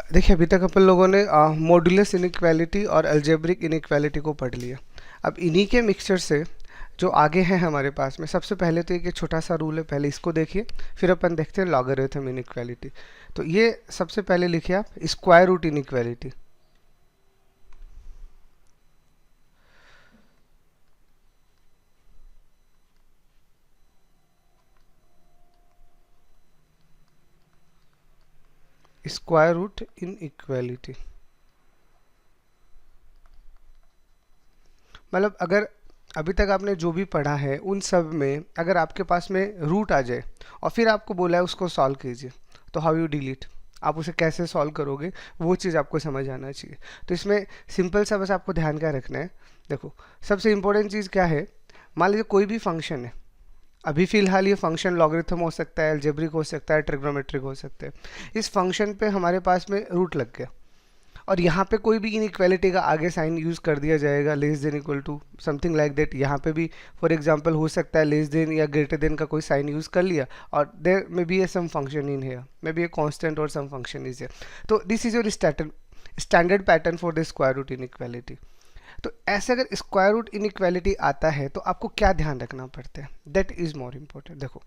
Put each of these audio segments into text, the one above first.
देखिए अभी तक अपन लोगों ने मॉड्यूलस इनइक्वालिटी और अलजेब्रिक इनइक्वालिटी को पढ़ लिया। अब इन्हीं के मिक्सचर से जो आगे हैं हमारे पास में, सबसे पहले तो एक छोटा सा रूल है, पहले इसको देखिए, फिर अपन देखते हैं लॉगरिथम इनइक्वालिटी। तो ये सबसे पहले लिखिए आप square root inequality. Square root inequality मतलब अगर अभी तक आपने जो भी पढ़ा है उन सब में अगर आपके पास में रूट आ जाए और फिर आपको बोला है उसको सॉल्व कीजिए, तो हाउ यू डिलीट, आप उसे कैसे सॉल्व करोगे, वो चीज़ आपको समझ आना चाहिए। तो इसमें सिंपल सा बस आपको ध्यान क्या रखना है। देखो सबसे इम्पोर्टेंट चीज़ क्या है, मान लीजिए कोई भी फंक्शन है, अभी फिलहाल ये फंक्शन लॉगरिथम हो सकता है, अलजेब्रिक हो सकता है, ट्रिग्नोमेट्रिक हो सकता है। इस फंक्शन पे हमारे पास में रूट लग गया और यहाँ पे कोई भी इनइक्वालिटी का आगे साइन यूज़ कर दिया जाएगा, less than equal to something like that. यहाँ पे भी फॉर एग्जांपल हो सकता है लेस देन या ग्रेटर देन का कोई साइन यूज़ कर लिया और there may be a some function in here, may be a constant और सम फंक्शन इज हियर। तो this is your standard pattern for the square root inequality. तो ऐसे अगर स्क्वायर रूट इनइक्वालिटी आता है तो आपको क्या ध्यान रखना पड़ता है, दैट इज मोर इम्पोर्टेंट। देखो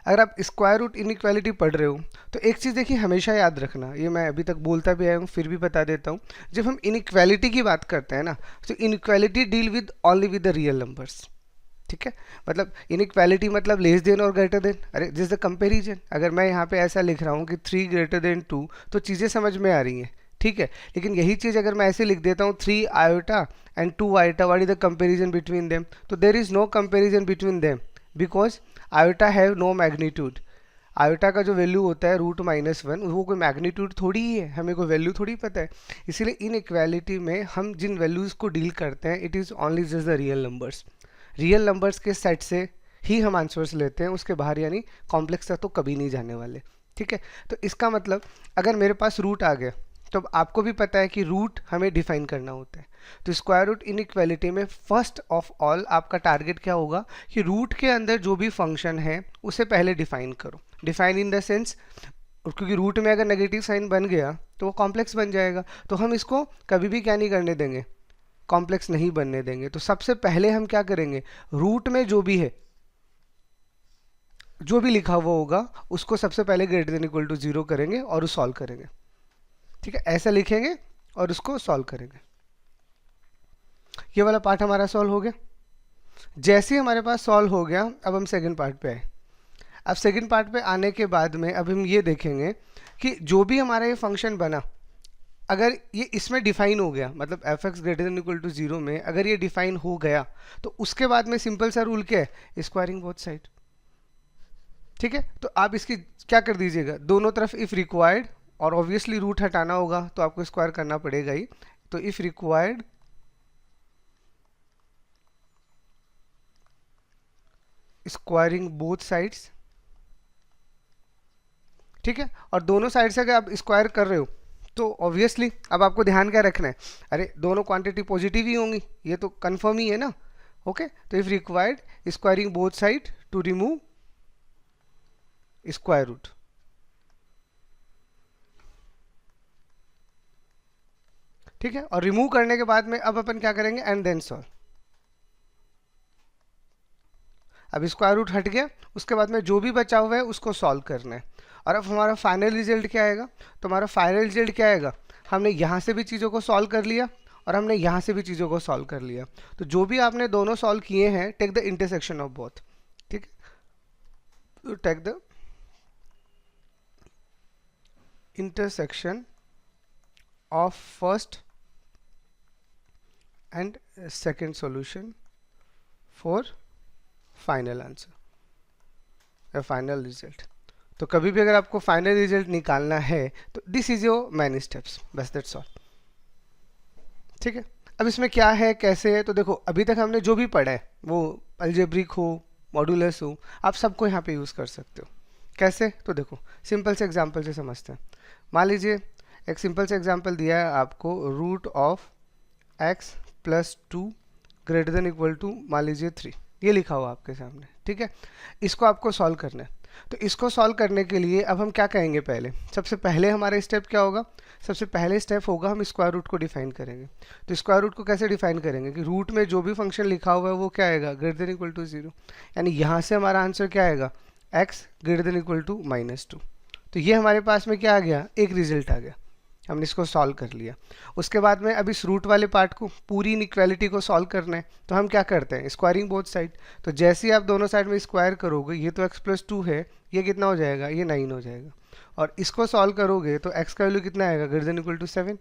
अगर आप स्क्वायर रूट इनइक्वालिटी पढ़ रहे हो तो एक चीज़ देखिए हमेशा याद रखना, ये मैं अभी तक बोलता भी आया हूँ फिर भी बता देता हूँ। जब हम इनइक्वालिटी की बात करते हैं ना, तो inequality deal with only with the real numbers. ठीक है, मतलब इनइक्वालिटी मतलब लेस देन और ग्रेटर देन। अरे दिस द कंपेरिजन, अगर मैं यहाँ पे ऐसा लिख रहा हूँ कि 3 ग्रेटर देन 2 तो चीज़ें समझ में आ रही हैं, ठीक है। लेकिन यही चीज़ अगर मैं ऐसे लिख देता हूँ 3 iota and 2 iota, what is the comparison between them, तो there is no comparison between them because iota have no magnitude. Iota का जो वैल्यू होता है √-1, वो कोई मैग्नीट्यूड थोड़ी ही है, हमें कोई वैल्यू थोड़ी पता है। इसीलिए इन इक्वालिटी में हम जिन वैल्यूज़ को डील करते हैं it is only just the real numbers. Real numbers के सेट से ही हम आंसर्स लेते हैं, उसके बाहर यानी कॉम्प्लेक्स तक तो कभी नहीं जाने वाले। ठीक है, तो इसका मतलब अगर मेरे पास रूट आ गया तो अब आपको भी पता है कि रूट हमें डिफाइन करना होता है। तो स्क्वायर रूट इनइक्वालिटी में फर्स्ट ऑफ ऑल आपका टारगेट क्या होगा कि रूट के अंदर जो भी फंक्शन है उसे पहले डिफाइन करो। डिफाइन इन द सेंस, क्योंकि रूट में अगर नेगेटिव साइन बन गया तो वो कॉम्प्लेक्स बन जाएगा, तो हम इसको कभी भी क्या नहीं करने देंगे, कॉम्प्लेक्स नहीं बनने देंगे। तो सबसे पहले हम क्या करेंगे, रूट में जो भी है, जो भी लिखा हुआ होगा उसको सबसे पहले ग्रेटर देन इक्वल टू 0 करेंगे और सॉल्व करेंगे। ठीक है, ऐसा लिखेंगे और उसको सॉल्व करेंगे। ये वाला पार्ट हमारा सॉल्व हो गया। जैसे ही हमारे पास सॉल्व हो गया, अब हम सेकंड पार्ट पे आए। अब सेकंड पार्ट पे आने के बाद में अब हम ये देखेंगे कि जो भी हमारा ये फंक्शन बना, अगर ये इसमें डिफाइन हो गया, मतलब F X greater than equal to 0 में अगर ये डिफाइन हो गया, तो उसके बाद में सिंपल सा रूल क्या है, स्क्वायरिंग बोथ साइड। ठीक है, तो आप इसकी क्या कर दीजिएगा, दोनों तरफ इफ़ रिक्वायर्ड, और ऑब्वियसली रूट हटाना होगा तो आपको स्क्वायर करना पड़ेगा ही, तो if required squaring both sides. ठीक है, और दोनों साइड से अगर आप स्क्वायर कर रहे हो तो ऑब्वियसली अब आपको ध्यान क्या रखना है, अरे दोनों क्वांटिटी पॉजिटिव ही होंगी, ये तो कंफर्म ही है ना। ओके, तो if required squaring both side to remove square root. ठीक है, और रिमूव करने के बाद में अब अपन क्या करेंगे, एंड देन सॉल्व। अब स्क्वायर रूट हट गया, उसके बाद में जो भी बचा हुआ है उसको सॉल्व करना है। और अब हमारा फाइनल रिजल्ट क्या आएगा, तो हमारा फाइनल रिजल्ट क्या आएगा, हमने यहाँ से भी चीज़ों को सॉल्व कर लिया और हमने यहाँ से भी चीज़ों को सॉल्व कर लिया। तो जो भी आपने दोनों सॉल्व किए हैं, take the intersection of both. ठीक है, तो take the intersection of first and second solution for final answer या फाइनल रिजल्ट। तो कभी भी अगर आपको फाइनल रिजल्ट निकालना है तो this is your many steps, बस दैट्स ऑल। ठीक है, अब इसमें क्या है कैसे है, तो देखो अभी तक हमने जो भी पढ़ा है वो अलजेब्रिक हो मॉड्यूलस हो, आप सबको यहाँ पे यूज़ कर सकते हो। कैसे, तो देखो सिंपल से एग्जांपल से समझते हैं। मान लीजिए एक सिंपल से एग्जांपल दिया है आपको, root of x plus 2 greater than equal to मान लीजिए 3, ये लिखा हुआ आपके सामने। ठीक है, इसको आपको सॉल्व करना है। तो इसको सॉल्व करने के लिए अब हम क्या कहेंगे, पहले सबसे पहले हमारा स्टेप क्या होगा, सबसे पहले स्टेप होगा हम स्क्वायर रूट को डिफाइन करेंगे। तो स्क्वायर रूट को कैसे डिफाइन करेंगे कि रूट में जो भी फंक्शन लिखा हुआ है वो क्या आएगा, ग्रेटर देन इक्वल टू 0, यानी यहाँ से हमारा आंसर क्या आएगा, x greater than equal to -2। तो ये हमारे पास में क्या आ गया, एक रिजल्ट आ गया, हमने इसको सॉल्व कर लिया। उसके बाद में अब इस रूट वाले पार्ट को, पूरी इनइक्वालिटी को सॉल्व करना है, तो हम क्या करते हैं, स्क्वायरिंग बोथ साइड। तो जैसे ही आप दोनों साइड में स्क्वायर करोगे, ये तो x+2 है, ये कितना हो जाएगा, ये 9 हो जाएगा। और इसको सॉल्व करोगे तो x का वैल्यू कितना आएगा, ग्रेटर देन इक्वल टू 7,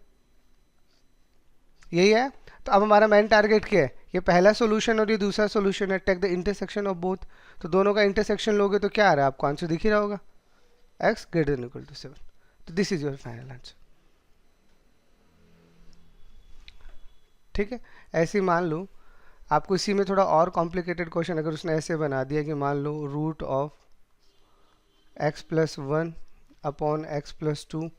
यही है। तो अब हमारा मेन टारगेट क्या है, ये पहला सोल्यूशन और ये दूसरा सोल्यूशन है, take the intersection of both. तो दोनों का इंटरसेक्शन लोगे तो क्या आ रहा है, आपको आंसर दिख ही रहा होगा, x greater than equal to 7। तो this is your final answer. ठीक है, ऐसे ही मान लो आपको इसी में थोड़ा और कॉम्प्लिकेटेड क्वेश्चन अगर उसने ऐसे बना दिया कि मान लो root of x+1 upon x+2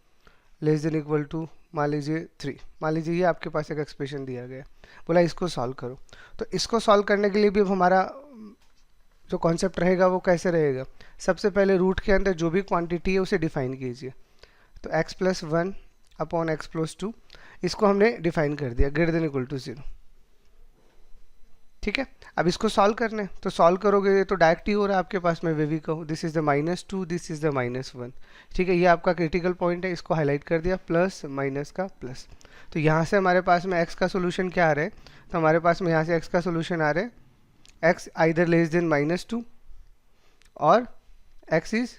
less than equal to मान लीजिए 3, मान लीजिए ये आपके पास एक एक्सप्रेशन दिया गया, बोला इसको सॉल्व करो। तो इसको सॉल्व करने के लिए भी अब हमारा जो कॉन्सेप्ट रहेगा वो कैसे रहेगा, सबसे पहले रूट के अंदर जो भी क्वांटिटी है उसे डिफाइन कीजिए। तो x+1 अपॉन x+2 इसको हमने डिफाइन कर दिया ग्रेटर देन इक्वल टू 0। ठीक है, अब इसको सॉल्व करना है, तो सॉल्व करोगे तो डायरेक्ट ही हो रहा है आपके पास में, वेवी का this is the -2, this is the -1। ठीक है, ये आपका क्रिटिकल पॉइंट है, इसको हाईलाइट कर दिया, प्लस माइनस का प्लस। तो यहाँ से हमारे पास में x का सोल्यूशन क्या आ रहा है, तो हमारे पास में यहाँ से x का सोल्यूशन आ रहा है x आइदर लेस देन -2 और x इज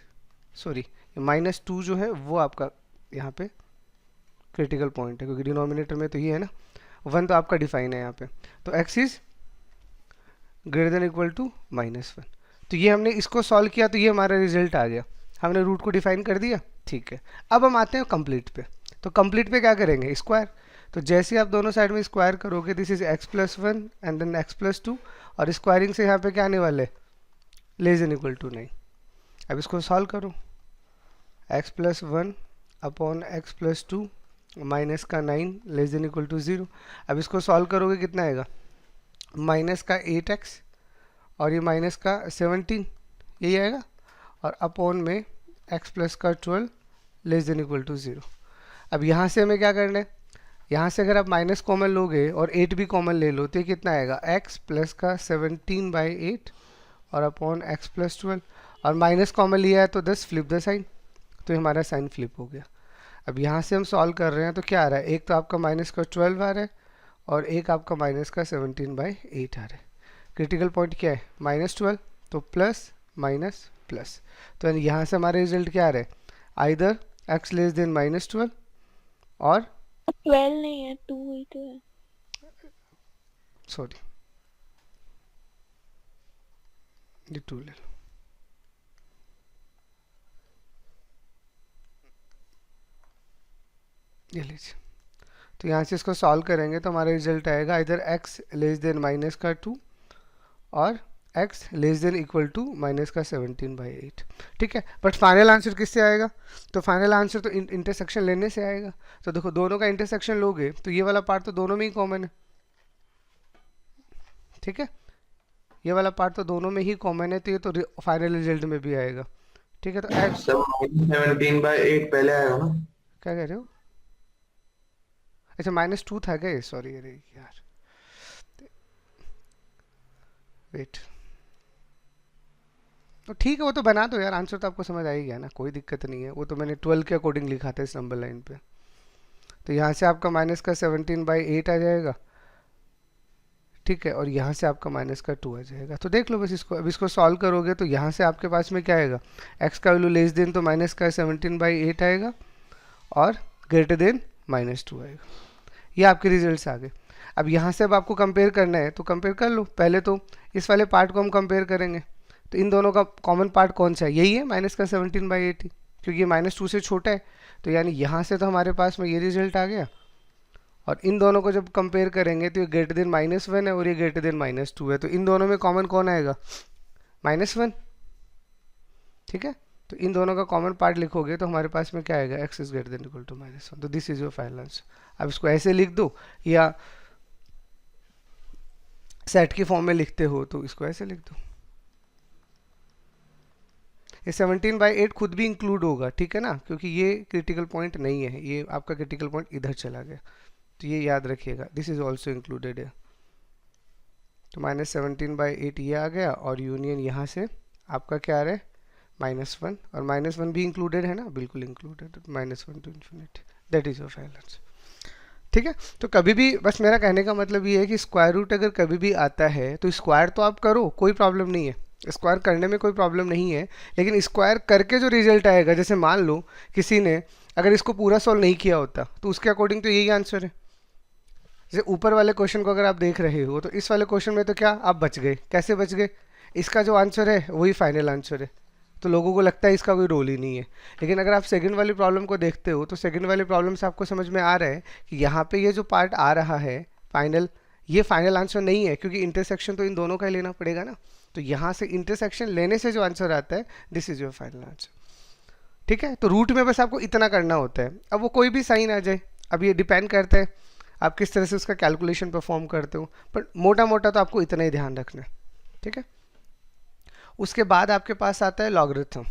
-2 जो है वो आपका यहाँ पे क्रिटिकल पॉइंट है, क्योंकि डिनोमिनेटर में तो ये है ना, 1 तो आपका डिफाइन है यहाँ पे। तो x is greater than equal to -1। तो ये हमने इसको सॉल्व किया, तो ये हमारा रिजल्ट आ गया, हमने रूट को डिफाइन कर दिया। ठीक है, अब हम आते हैं कंप्लीट पे। तो कंप्लीट पे क्या करेंगे, स्क्वायर। तो जैसे आप दोनों साइड में स्क्वायर करोगे, this is x+1 and then x+2, और स्क्वायरिंग से यहाँ पे क्या आने वाले, लेस देन इक्वल टू 9। अब इसको सॉल्व करो, x+1 अपॉन x+2 माइनस का 9 लेस देन इक्वल टू 0। अब इसको सॉल्व करोगे कितना आएगा, माइनस का 8x और ये माइनस का 17, यही आएगा, और अपॉन में x प्लस का 12 लेस देन इक्वल टू 0। अब यहाँ से हमें क्या करना है, यहाँ से अगर आप माइनस कॉमन लोगे और 8 भी कॉमन ले लो तो ये कितना आएगा, x प्लस का 17/8 और अपॉन x प्लस 12, और माइनस कॉमन लिया है तो 10 फ्लिप द साइन, तो ये हमारा साइन फ्लिप हो गया। अब यहाँ से हम सॉल्व कर रहे हैं तो क्या आ रहा है, एक तो आपका माइनस का 12 आ रहा है और एक आपका माइनस का 17/8 आ रहा है। क्रिटिकल पॉइंट क्या है, -12, तो प्लस माइनस प्लस। तो यहाँ से हमारा रिजल्ट क्या आ रहा है, आइदर x लेस देन -12 और 12 नहीं है, 2 ही तो है। सॉरी, ये 2 ले लो, ये लीजिए। तो यहाँ से इसको सॉल्व करेंगे तो हमारा रिजल्ट आएगा इधर x लेस देन माइनस का 2 और x less than equal to minus का 17/8। ठीक है, बट फाइनल आंसर किससे आएगा, तो फाइनल आंसर तो इंटरसेक्शन लेने से आएगा। तो देखो दोनों का इंटरसेक्शन लोगे तो ये वाला पार्ट तो दोनों में ही कॉमन है। ठीक है, ये वाला पार्ट तो दोनों में ही कॉमन है, तो ये तो फाइनल रिजल्ट में भी आएगा। ठीक है, तो x 17/8 पहले आएगा ना, क्या कह रहे हो, अच्छा -2 था क्या, सॉरी, अरे यार वेट, तो ठीक है वो तो बना दो यार, आंसर तो आपको समझ आ ही गया ना, कोई दिक्कत नहीं है, वो तो मैंने 12 के अकॉर्डिंग लिखा था इस नंबर लाइन पे। तो यहाँ से आपका माइनस का 17/8 आ जाएगा, ठीक है, और यहाँ से आपका माइनस का 2 आ जाएगा। तो देख लो बस इसको, अब इसको सॉल्व करोगे तो यहाँ से आपके पास में क्या आएगा, x का वैल्यू लेस देन तो माइनस का 17/8 आएगा और ग्रेटर देन -2 आएगा। ये आपके रिजल्ट्स आ गए। अब यहाँ से अब आपको कंपेयर करना है तो कंपेयर कर लो, पहले तो इस वाले पार्ट को हम कंपेयर करेंगे। तो इन दोनों का कॉमन पार्ट कौन सा है, यही है माइनस का 17/8 ही, क्योंकि ये -2 से छोटा है। तो यानी यहाँ से तो हमारे पास में ये रिजल्ट आ गया, और इन दोनों को जब कंपेयर करेंगे तो ये ग्रेटर देन -1 है और ये ग्रेटर देन -2 है, तो इन दोनों में कॉमन कौन आएगा, -1। ठीक है, तो इन दोनों का कॉमन पार्ट लिखोगे तो हमारे पास में क्या आएगा, x is greater than equal to -1। तो this is your final answer. अब इसको ऐसे लिख दो या सेट की फॉर्म में लिखते हो तो इसको ऐसे लिख दो। ये 17/8 खुद भी इंक्लूड होगा, ठीक है ना, क्योंकि ये क्रिटिकल पॉइंट नहीं है, ये आपका क्रिटिकल पॉइंट इधर चला गया, तो ये याद रखिएगा, दिस इज ऑल्सो इंक्लूडेड है। तो -17/8 ये आ गया, और यूनियन यहाँ से आपका क्या आ रहा है -1, और -1 भी इंक्लूडेड है ना, बिल्कुल included, -1 to infinity, that is your final answer. ठीक है, तो कभी भी बस मेरा कहने का मतलब ये है कि स्क्वायर रूट अगर कभी भी आता है तो स्क्वायर तो आप करो, कोई प्रॉब्लम नहीं है, स्क्वायर करने में कोई प्रॉब्लम नहीं है, लेकिन स्क्वायर करके जो रिजल्ट आएगा, जैसे मान लो किसी ने अगर इसको पूरा सॉल्व नहीं किया होता तो उसके अकॉर्डिंग तो यही आंसर है। जैसे ऊपर वाले क्वेश्चन को अगर आप देख रहे हो तो इस वाले क्वेश्चन में तो क्या आप बच गए, कैसे बच गए, इसका जो आंसर है वही फाइनल आंसर है, तो लोगों को लगता है इसका कोई रोल ही नहीं है। लेकिन अगर आप सेकंड वाली प्रॉब्लम को देखते हो तो सेकंड वाली प्रॉब्लम से आपको समझ में आ रहा है कि यहाँ पे ये जो पार्ट आ रहा है फाइनल, ये फाइनल आंसर नहीं है, क्योंकि इंटरसेक्शन तो इन दोनों का ही लेना पड़ेगा ना, तो यहाँ से इंटरसेक्शन लेने से जो आंसर आता है this is your final answer. ठीक है, तो रूट में बस आपको इतना करना होता है, अब वो कोई भी साइन आ जाए, अब ये डिपेंड करता है आप किस तरह से उसका कैलकुलेशन परफॉर्म करते हो, पर मोटा मोटा तो आपको इतना ही ध्यान रखना है। ठीक है, उसके बाद आपके पास आता है लॉगरिथम।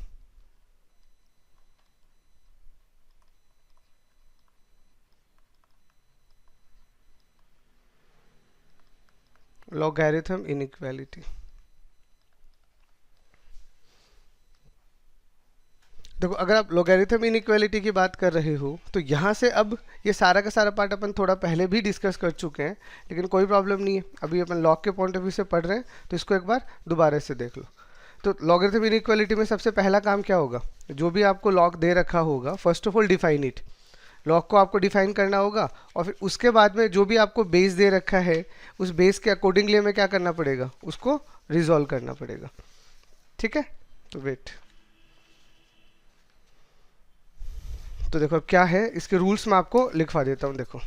लॉगरिथम इनइक्वालिटी, देखो अगर आप लॉगरिथम इनइक्वालिटी की बात कर रहे हो तो यहाँ से अब ये सारा का सारा पार्ट अपन थोड़ा पहले भी डिस्कस कर चुके हैं, लेकिन कोई प्रॉब्लम नहीं है, अभी अपन लॉग के पॉइंट ऑफ व्यू से पढ़ रहे हैं तो इसको एक बार दोबारा से देख लो। तो लॉगरिथम इनइक्वालिटी में सबसे पहला काम क्या होगा, जो भी आपको लॉग दे रखा होगा first of all define it, log को आपको डिफाइन करना होगा, और फिर उसके बाद में जो भी आपको बेस दे रखा है उस बेस के अकॉर्डिंगली हमें क्या करना पड़ेगा, उसको रिजॉल्व करना पड़ेगा। ठीक है, तो वेट, तो देखो अब क्या है, इसके रूल्स मैं आपको लिखवा देता हूँ। देखो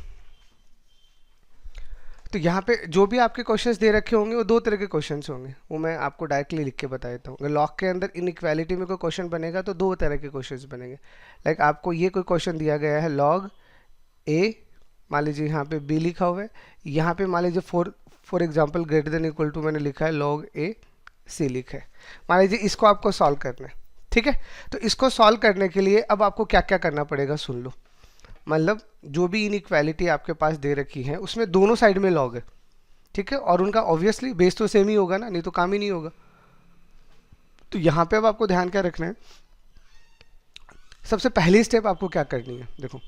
तो यहाँ पे जो भी आपके क्वेश्चंस दे रखे होंगे वो दो तरह के क्वेश्चंस होंगे, वो मैं आपको डायरेक्टली लिख के बता देता हूँ। अगर लॉग के अंदर इनइक्वालिटी में कोई क्वेश्चन बनेगा तो दो तरह के क्वेश्चंस बनेंगे। लाइक आपको ये कोई क्वेश्चन दिया गया है लॉग ए, मान लीजिए यहाँ पे बी लिखा हुआ है, यहाँ पे मान लीजिए for example greater than equal to मैंने लिखा है लॉग ए सी लिखा है, मान लीजिए इसको आपको सॉल्व करना है। ठीक है, तो इसको सॉल्व करने के लिए अब आपको क्या क्या करना पड़ेगा सुन लो, मतलब जो भी इनइक्वालिटी आपके पास दे रखी है उसमें दोनों साइड में लॉग है, ठीक है, और उनका ऑब्वियसली बेस तो सेम ही होगा ना, नहीं तो काम ही नहीं होगा। तो यहाँ पे अब आपको ध्यान क्या रखना है, सबसे पहली स्टेप आपको क्या करनी है, देखो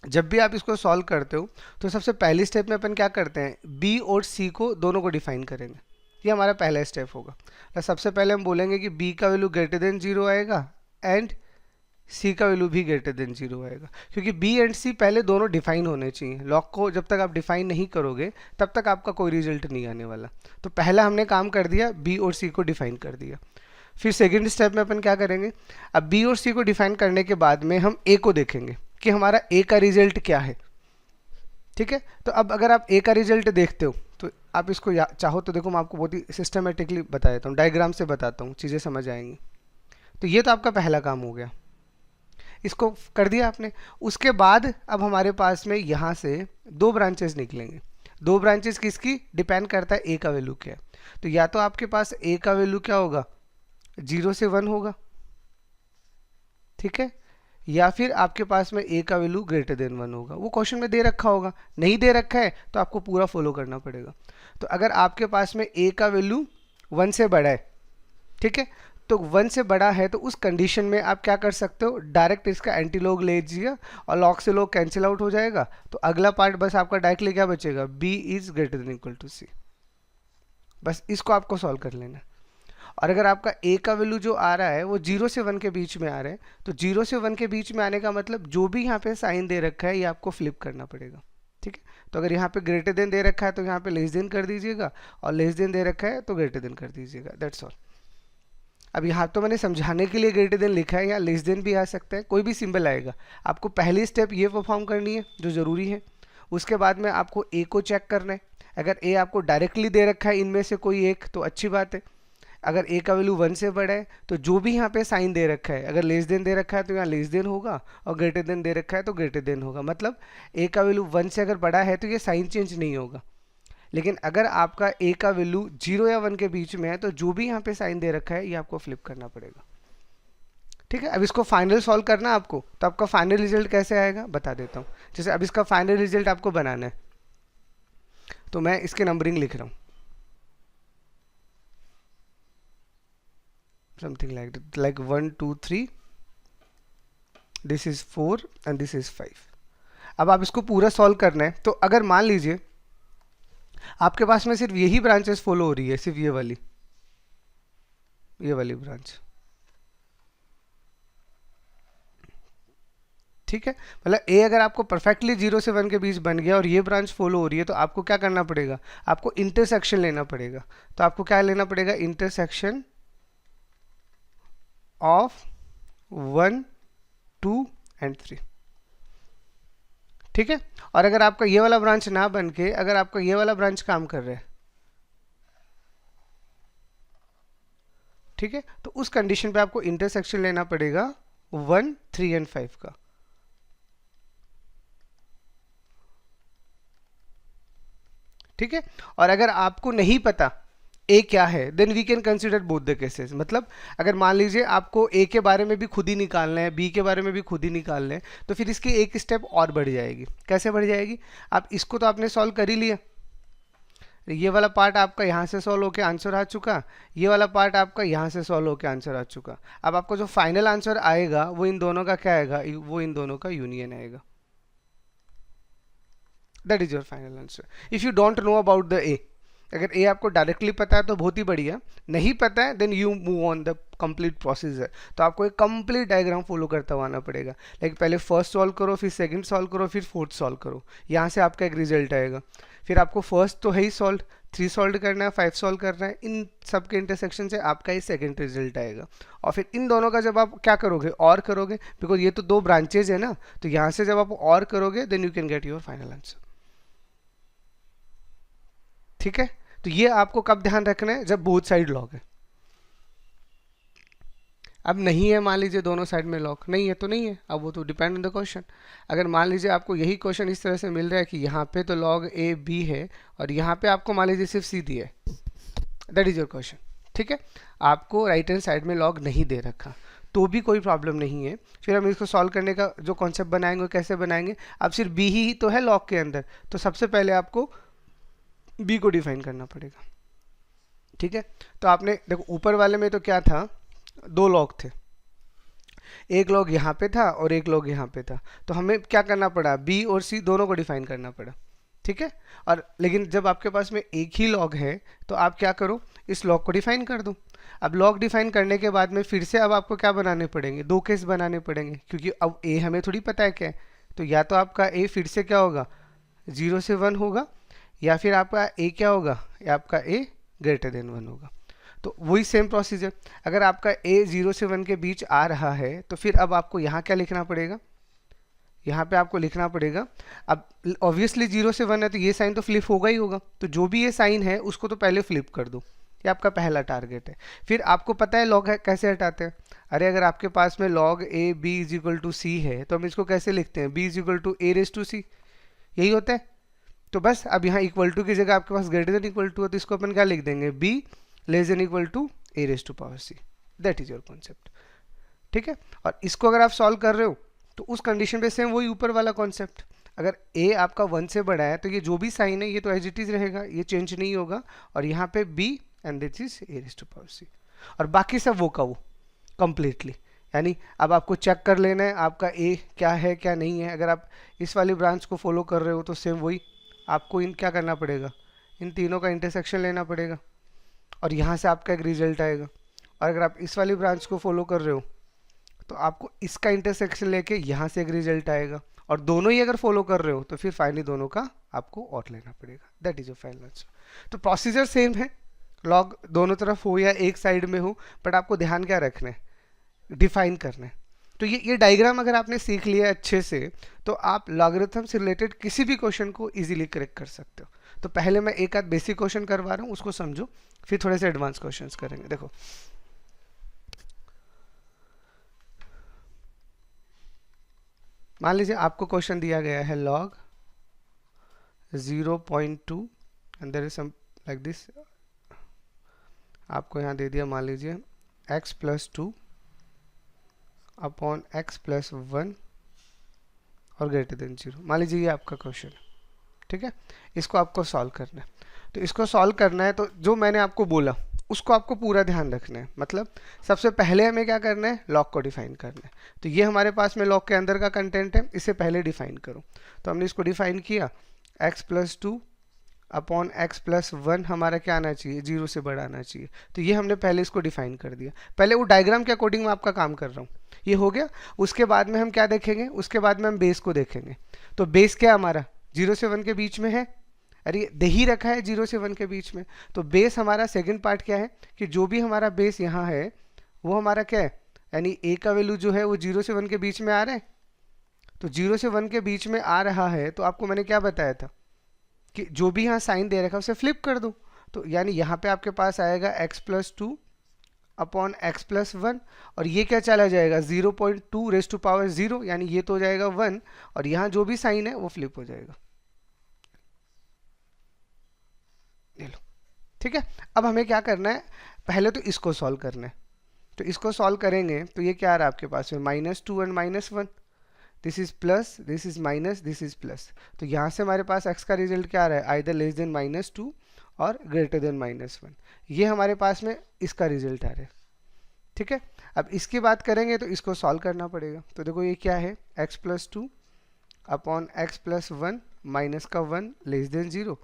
जब भी आप इसको सॉल्व करते हो तो सबसे पहली स्टेप में अपन क्या करते हैं, बी और सी को दोनों को डिफाइन करेंगे, ये हमारा पहला स्टेप होगा। तो सबसे पहले हम बोलेंगे कि बी का वैल्यू ग्रेटर देन 0 आएगा एंड सी का वैल्यू भी ग्रेटर देन 0 आएगा, क्योंकि बी एंड सी पहले दोनों डिफाइन होने चाहिए। लॉग को जब तक आप डिफाइन नहीं करोगे तब तक आपका कोई रिजल्ट नहीं आने वाला। तो पहला हमने काम कर दिया, बी और सी को डिफाइन कर दिया। फिर सेकेंड स्टेप में अपन क्या करेंगे, अब बी और सी को डिफाइन करने के बाद में हम ए को देखेंगे कि हमारा ए का रिजल्ट क्या है। ठीक है, तो अब अगर आप ए का रिजल्ट देखते हो तो आप इसको चाहो तो देखो मैं आपको बहुत ही सिस्टमेटिकली बता देता हूँ, डायग्राम से बताता हूँ, चीज़ें समझ आएंगी। तो ये तो आपका पहला काम हो गया, इसको कर दिया आपने। उसके बाद अब हमारे पास में यहाँ से दो ब्रांचेस निकलेंगे। दो ब्रांचेस किसकी, डिपेंड करता है ए का वैल्यू क्या है। तो या तो आपके पास ए का वैल्यू क्या होगा, 0 से 1 होगा, ठीक है, या फिर आपके पास में ए का वैल्यू ग्रेटर देन 1 होगा। वो क्वेश्चन में दे रखा होगा, नहीं दे रखा है तो आपको पूरा फॉलो करना पड़ेगा। तो अगर आपके पास में ए का वैल्यू 1 से बड़ा है, ठीक है, तो 1 से बड़ा है तो उस कंडीशन में आप क्या कर सकते हो, डायरेक्ट इसका एंटी लॉग ले लीजिए और लॉग से लॉग कैंसिल आउट हो जाएगा। तो अगला पार्ट बस आपका डायरेक्टली क्या बचेगा, B is greater than equal to C. बस इसको आपको सॉल्व कर लेना। और अगर आपका ए का वैल्यू जो आ रहा है वो 0 से 1 के बीच में आ रहा है, तो 0 से 1 के बीच में आने का मतलब जो भी यहाँ पे साइन दे रखा है ये आपको फ्लिप करना पड़ेगा। ठीक है, तो अगर यहाँ पे ग्रेटर देन दे रखा है तो यहाँ पे लेस देन कर दीजिएगा, और लेस देन दे रखा है तो ग्रेटर देन कर दीजिएगा, दैट्स ऑल। अब यहाँ तो मैंने समझाने के लिए ग्रेटर देन लिखा है, या लेस देन भी आ सकता है, कोई भी सिंबल आएगा। आपको पहली स्टेप ये परफॉर्म करनी है जो ज़रूरी है। उसके बाद में आपको ए को चेक करना है। अगर ए आपको डायरेक्टली दे रखा है इनमें से कोई एक तो अच्छी बात है। अगर ए का वैल्यू 1 से बड़ा है तो जो भी यहाँ पे साइन दे रखा है, अगर लेस देन दे रखा है तो यहाँ लेस देन होगा, और ग्रेटर देन दे रखा है तो ग्रेटर देन होगा। मतलब ए का वैल्यू 1 से अगर बड़ा है तो ये साइन चेंज नहीं होगा। लेकिन अगर आपका a का वैल्यू 0 या 1 के बीच में है तो जो भी यहाँ पे साइन दे रखा है ये आपको फ्लिप करना पड़ेगा। ठीक है, अब इसको फाइनल सॉल्व करना है आपको, तो आपका फाइनल रिजल्ट कैसे आएगा बता देता हूँ। जैसे अब इसका फाइनल रिजल्ट आपको बनाना है, तो मैं इसके नंबरिंग लिख रहा हूँ, something like 1 2 3, this is 4 and this is 5। अब आप इसको पूरा सॉल्व करना है, तो अगर मान लीजिए आपके पास में सिर्फ यही ब्रांचेस फॉलो हो रही है, सिर्फ ये वाली ब्रांच, ठीक है, मतलब ए अगर आपको परफेक्टली 0 से 1 के बीच बन गया और ये ब्रांच फॉलो हो रही है, तो आपको क्या करना पड़ेगा, आपको इंटरसेक्शन लेना पड़ेगा। तो आपको क्या लेना पड़ेगा, इंटरसेक्शन ऑफ 1 2 एंड 3। ठीक है, और अगर आपका ये वाला ब्रांच ना बन के अगर आपका ये वाला ब्रांच काम कर रहा है, ठीक है, तो उस कंडीशन पे आपको इंटरसेक्शन लेना पड़ेगा 1 3 एंड 5 का। ठीक है, और अगर आपको नहीं पता ए क्या है, then we can consider both the cases. मतलब अगर मान लीजिए आपको ए के बारे में भी खुद ही निकालना है, बी के बारे में भी खुद ही निकालना है, तो फिर इसकी एक स्टेप और बढ़ जाएगी। कैसे बढ़ जाएगी, आप इसको तो आपने सॉल्व कर ही लिया, ये वाला पार्ट आपका यहाँ से सॉल्व होकर आंसर आ चुका, ये वाला पार्ट आपका यहाँ से सॉल्व होकर आंसर आ चुका। अब आपको जो फाइनल आंसर आएगा वो इन दोनों का क्या आएगा, वो इन दोनों का यूनियन आएगा। That is your final answer if you don't know about the ए। अगर ए आपको डायरेक्टली पता है तो बहुत ही बढ़िया, नहीं पता है then you move on the complete procedure. तो आपको एक कंप्लीट डायग्राम फॉलो करता हुआ आना पड़ेगा। लाइक पहले फर्स्ट सॉल्व करो, फिर सेकंड सॉल्व करो, फिर फोर्थ सॉल्व करो, यहाँ से आपका एक रिजल्ट आएगा। फिर आपको फर्स्ट तो है ही सॉल्व, 3 सॉल्व करना है, 5 सॉल्व करना है, इन सब के इंटरसेक्शन से आपका ही सेकंड रिजल्ट आएगा। और फिर इन दोनों का जब आप क्या करोगे, और करोगे, बिकॉज ये तो 2 ब्रांचेज है ना, तो यहाँ से जब आप और करोगे then you can get your final answer. ठीक है, तो ये आपको कब ध्यान रखना है, जब बोथ साइड लॉग है। अब नहीं है, मान लीजिए दोनों साइड में लॉग नहीं है तो नहीं है, अब वो तो डिपेंड ऑन द क्वेश्चन। अगर मान लीजिए आपको यही क्वेश्चन इस तरह से मिल रहा है कि यहाँ पे तो लॉग ए बी है और यहाँ पे आपको मान लीजिए सिर्फ सी दी है, दैट इज योर क्वेश्चन। ठीक है, आपको राइट हैंड साइड में लॉग नहीं दे रखा तो भी कोई प्रॉब्लम नहीं है। फिर हम इसको सॉल्व करने का जो कॉन्सेप्ट बनाएंगे कैसे बनाएंगे, अब सिर्फ बी ही तो है लॉग के अंदर, तो सबसे पहले आपको बी को डिफाइन करना पड़ेगा। ठीक है, तो आपने देखो ऊपर वाले में तो क्या था, 2 लॉग थे, एक लॉग यहाँ पे था और एक लॉग यहाँ पे था, तो हमें क्या करना पड़ा, बी और सी दोनों को डिफाइन करना पड़ा। ठीक है, और लेकिन जब आपके पास में एक ही लॉग है तो आप क्या करो, इस लॉग को डिफाइन कर दो। अब लॉग डिफाइन करने के बाद में फिर से अब आपको क्या बनाने पड़ेंगे, 2 केस बनाने पड़ेंगे, क्योंकि अब ए हमें थोड़ी पता है क्या है। तो या तो आपका ए फिर से क्या होगा, 0 से 1 होगा, या फिर आपका ए क्या होगा, या आपका ए ग्रेटर देन 1 होगा। तो वही सेम प्रोसीजर, अगर आपका ए 0 से 1 के बीच आ रहा है तो फिर अब आपको यहाँ क्या लिखना पड़ेगा, यहाँ पे आपको लिखना पड़ेगा, अब ऑब्वियसली 0 से 1 है तो ये साइन तो फ्लिप होगा ही होगा, तो जो भी ये साइन है उसको तो पहले फ्लिप कर दो, ये आपका पहला टारगेट है। फिर आपको पता है लॉग कैसे हटाते हैं, अरे अगर आपके पास में log A B is equal to C है तो हम इसको कैसे लिखते हैं, B is equal to A raise to C, यही होता है। तो बस अब यहाँ इक्वल टू की जगह आपके पास ग्रेटर देन इक्वल टू है, तो इसको अपन क्या लिख देंगे, B less than equal to A raise to power C, that is your concept. ठीक है, और इसको अगर आप सॉल्व कर रहे हो तो उस कंडीशन पे सेम वही ऊपर वाला कॉन्सेप्ट, अगर ए आपका 1 से बड़ा है तो ये जो भी साइन है ये तो एज इट इज रहेगा, ये चेंज नहीं होगा, और यहाँ पे B and this is A raise to power C, और बाकी सब वो का वो कंप्लीटली। यानी अब आपको चेक कर लेना है आपका ए क्या है क्या नहीं है। अगर आप इस वाली ब्रांच को फॉलो कर रहे हो तो सेम वही आपको इन क्या करना पड़ेगा, इन तीनों का इंटरसेक्शन लेना पड़ेगा और यहाँ से आपका एक रिजल्ट आएगा। और अगर आप इस वाली ब्रांच को फॉलो कर रहे हो तो आपको इसका इंटरसेक्शन लेके यहाँ से एक रिजल्ट आएगा, और दोनों ही अगर फॉलो कर रहे हो तो फिर फाइनली दोनों का आपको और लेना पड़ेगा, that is your final answer. तो प्रोसीजर सेम है, लॉग दोनों तरफ हो या एक साइड में हो, बट आपको ध्यान क्या रखना है, डिफाइन करना है। तो ये डायग्राम अगर आपने सीख लिया अच्छे से तो आप लॉगरिथम से रिलेटेड किसी भी क्वेश्चन को इजीली करेक्ट कर सकते हो। तो पहले मैं एक आध बेसिक क्वेश्चन करवा रहा हूँ, उसको समझो, फिर थोड़े से एडवांस क्वेश्चंस करेंगे। देखो मान लीजिए आपको क्वेश्चन दिया गया है log 0.2 and there is some like this, आपको यहाँ दे दिया मान लीजिए x plus 2 upon x plus 1 और ग्रेटर देन 0, मान लीजिए ये आपका क्वेश्चन है, ठीक है। इसको आपको सॉल्व करना है, तो इसको सॉल्व करना है तो जो मैंने आपको बोला उसको आपको पूरा ध्यान रखना है। मतलब सबसे पहले हमें क्या करना है, लॉग को डिफाइन करना है। तो ये हमारे पास में लॉग के अंदर का कंटेंट है, इसे पहले डिफाइन करो। तो हमने इसको डिफाइन किया, x plus 2 upon x plus 1 हमारा क्या आना चाहिए, 0 से बड़ा आना चाहिए। तो ये हमने पहले इसको डिफाइन कर दिया, पहले वो डायग्राम के अकॉर्डिंग मैं आपका काम कर रहा हूँ, ये हो गया। उसके बाद में हम क्या देखेंगे, उसके बाद में हम बेस को देखेंगे। तो बेस क्या हमारा 0 से 1 के बीच में है, अरे दे ही रखा है 0 से 1 के बीच में। तो बेस हमारा सेकंड पार्ट क्या है कि जो भी हमारा बेस यहाँ है वो हमारा क्या है, यानी a का वैल्यू जो है वो 0 से 1 के बीच में आ रहा है। तो 0 से 1 के बीच में आ रहा है तो आपको मैंने क्या बताया था कि जो भी यहाँ साइन दे रखा है उसे फ्लिप कर दो। तो यानी यहाँ पे आपके पास आएगा x plus 2 upon x plus 1 और ये क्या चला जाएगा 0.2 रेज टू पावर 0, यानी ये तो हो जाएगा 1 और यहाँ जो भी साइन है वो फ्लिप हो जाएगा। ले लो, ठीक है। अब हमें क्या करना है, पहले तो इसको सॉल्व करना है। तो इसको सॉल्व करेंगे तो ये क्या आ रहा है आपके पास में -2 and -1, this is plus, this is minus, this is plus. तो यहाँ से हमारे पास x का रिजल्ट क्या आ रहा है, आइदर लेस देन -2 और ग्रेटर देन -1। ये हमारे पास में इसका रिजल्ट आ रहा है, ठीक है। अब इसकी बात करेंगे तो इसको सॉल्व करना पड़ेगा। तो देखो ये क्या है, x plus 2 upon x plus 1 minus का 1 लेस देन 0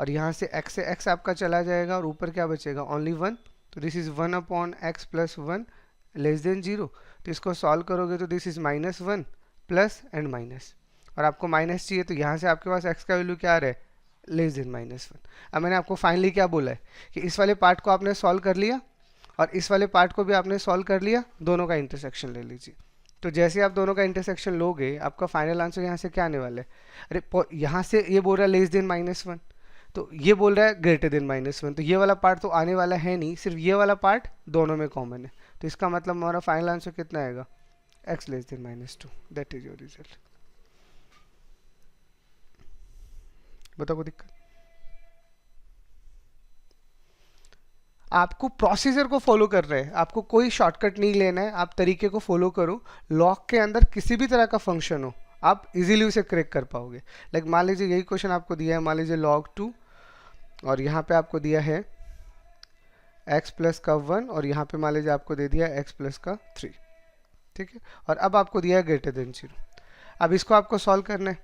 और यहाँ से x से x आपका चला जाएगा और ऊपर क्या बचेगा, ओनली 1। तो this is 1 upon x plus 1 less than 0। तो इसको सॉल्व करोगे तो this is -1 plus and minus, और आपको माइनस चाहिए तो यहाँ से आपके पास x का वैल्यू क्या आ रहा है, लेस देन -1। अब मैंने आपको फाइनली क्या बोला है कि इस वाले पार्ट को आपने सॉल्व कर लिया और इस वाले पार्ट को भी आपने सॉल्व कर लिया, दोनों का इंटरसेक्शन ले लीजिए। तो जैसे आप दोनों का इंटरसेक्शन लोगे आपका फाइनल आंसर यहाँ से क्या आने वाला है, अरे यहाँ से ये बोल रहा है लेस देन -1 तो ये बोल रहा है ग्रेटर देन -1, तो ये वाला पार्ट तो आने वाला है नहीं, सिर्फ ये वाला पार्ट दोनों में कॉमन है। तो इसका मतलब हमारा फाइनल आंसर कितना आएगा, x less then -2, that is your result. बताओ कोई दिक्कत, आपको प्रोसीजर को फॉलो कर रहे हैं, आपको कोई शॉर्टकट नहीं लेना है, आप तरीके को फॉलो करो। लॉग के अंदर किसी भी तरह का फंक्शन हो आप इजीली उसे क्रैक कर पाओगे। लाइक मान लीजिए यही क्वेश्चन आपको दिया है, मान लीजिए log 2 और यहाँ पे आपको दिया है x प्लस का 1 और यहाँ पे मान लीजिए आपको दे दिया x प्लस का 3, ठीक है। और अब आपको दिया है ग्रेटर देन 0। अब इसको आपको सॉल्व करना है,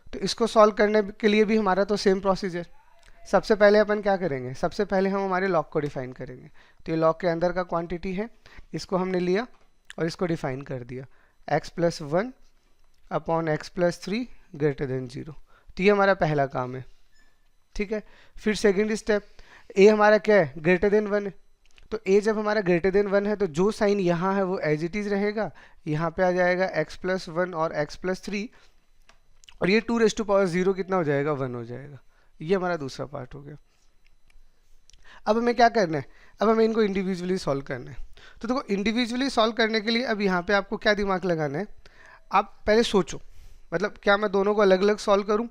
तो इसको सॉल्व करने के लिए भी हमारा तो सेम प्रोसीजर। सबसे पहले अपन क्या करेंगे, सबसे पहले हम हमारे लॉग को डिफाइन करेंगे। तो ये लॉग के अंदर का क्वांटिटी है, इसको हमने लिया और इसको डिफाइन कर दिया, x plus 1 upon x plus 3 greater than 0। तो ये हमारा पहला काम है, ठीक है। फिर सेकेंड स्टेप, a हमारा क्या है, ग्रेटर देन 1 है। तो a जब हमारा ग्रेटर देन 1 है तो जो साइन यहाँ है वो एज इट इज रहेगा, यहाँ पे आ जाएगा x प्लस 1 और x प्लस 3 और ये 2 रेज टू पावर 0 कितना हो जाएगा, 1 हो जाएगा। ये हमारा दूसरा पार्ट हो गया। अब हमें क्या करना है, अब हमें इनको इंडिविजुअली सॉल्व करना है। तो देखो इंडिविजुअली सॉल्व करने के लिए अब यहाँ पे आपको क्या दिमाग लगाना है, आप पहले सोचो, मतलब क्या मैं दोनों को अलग अलग सॉल्व करूं,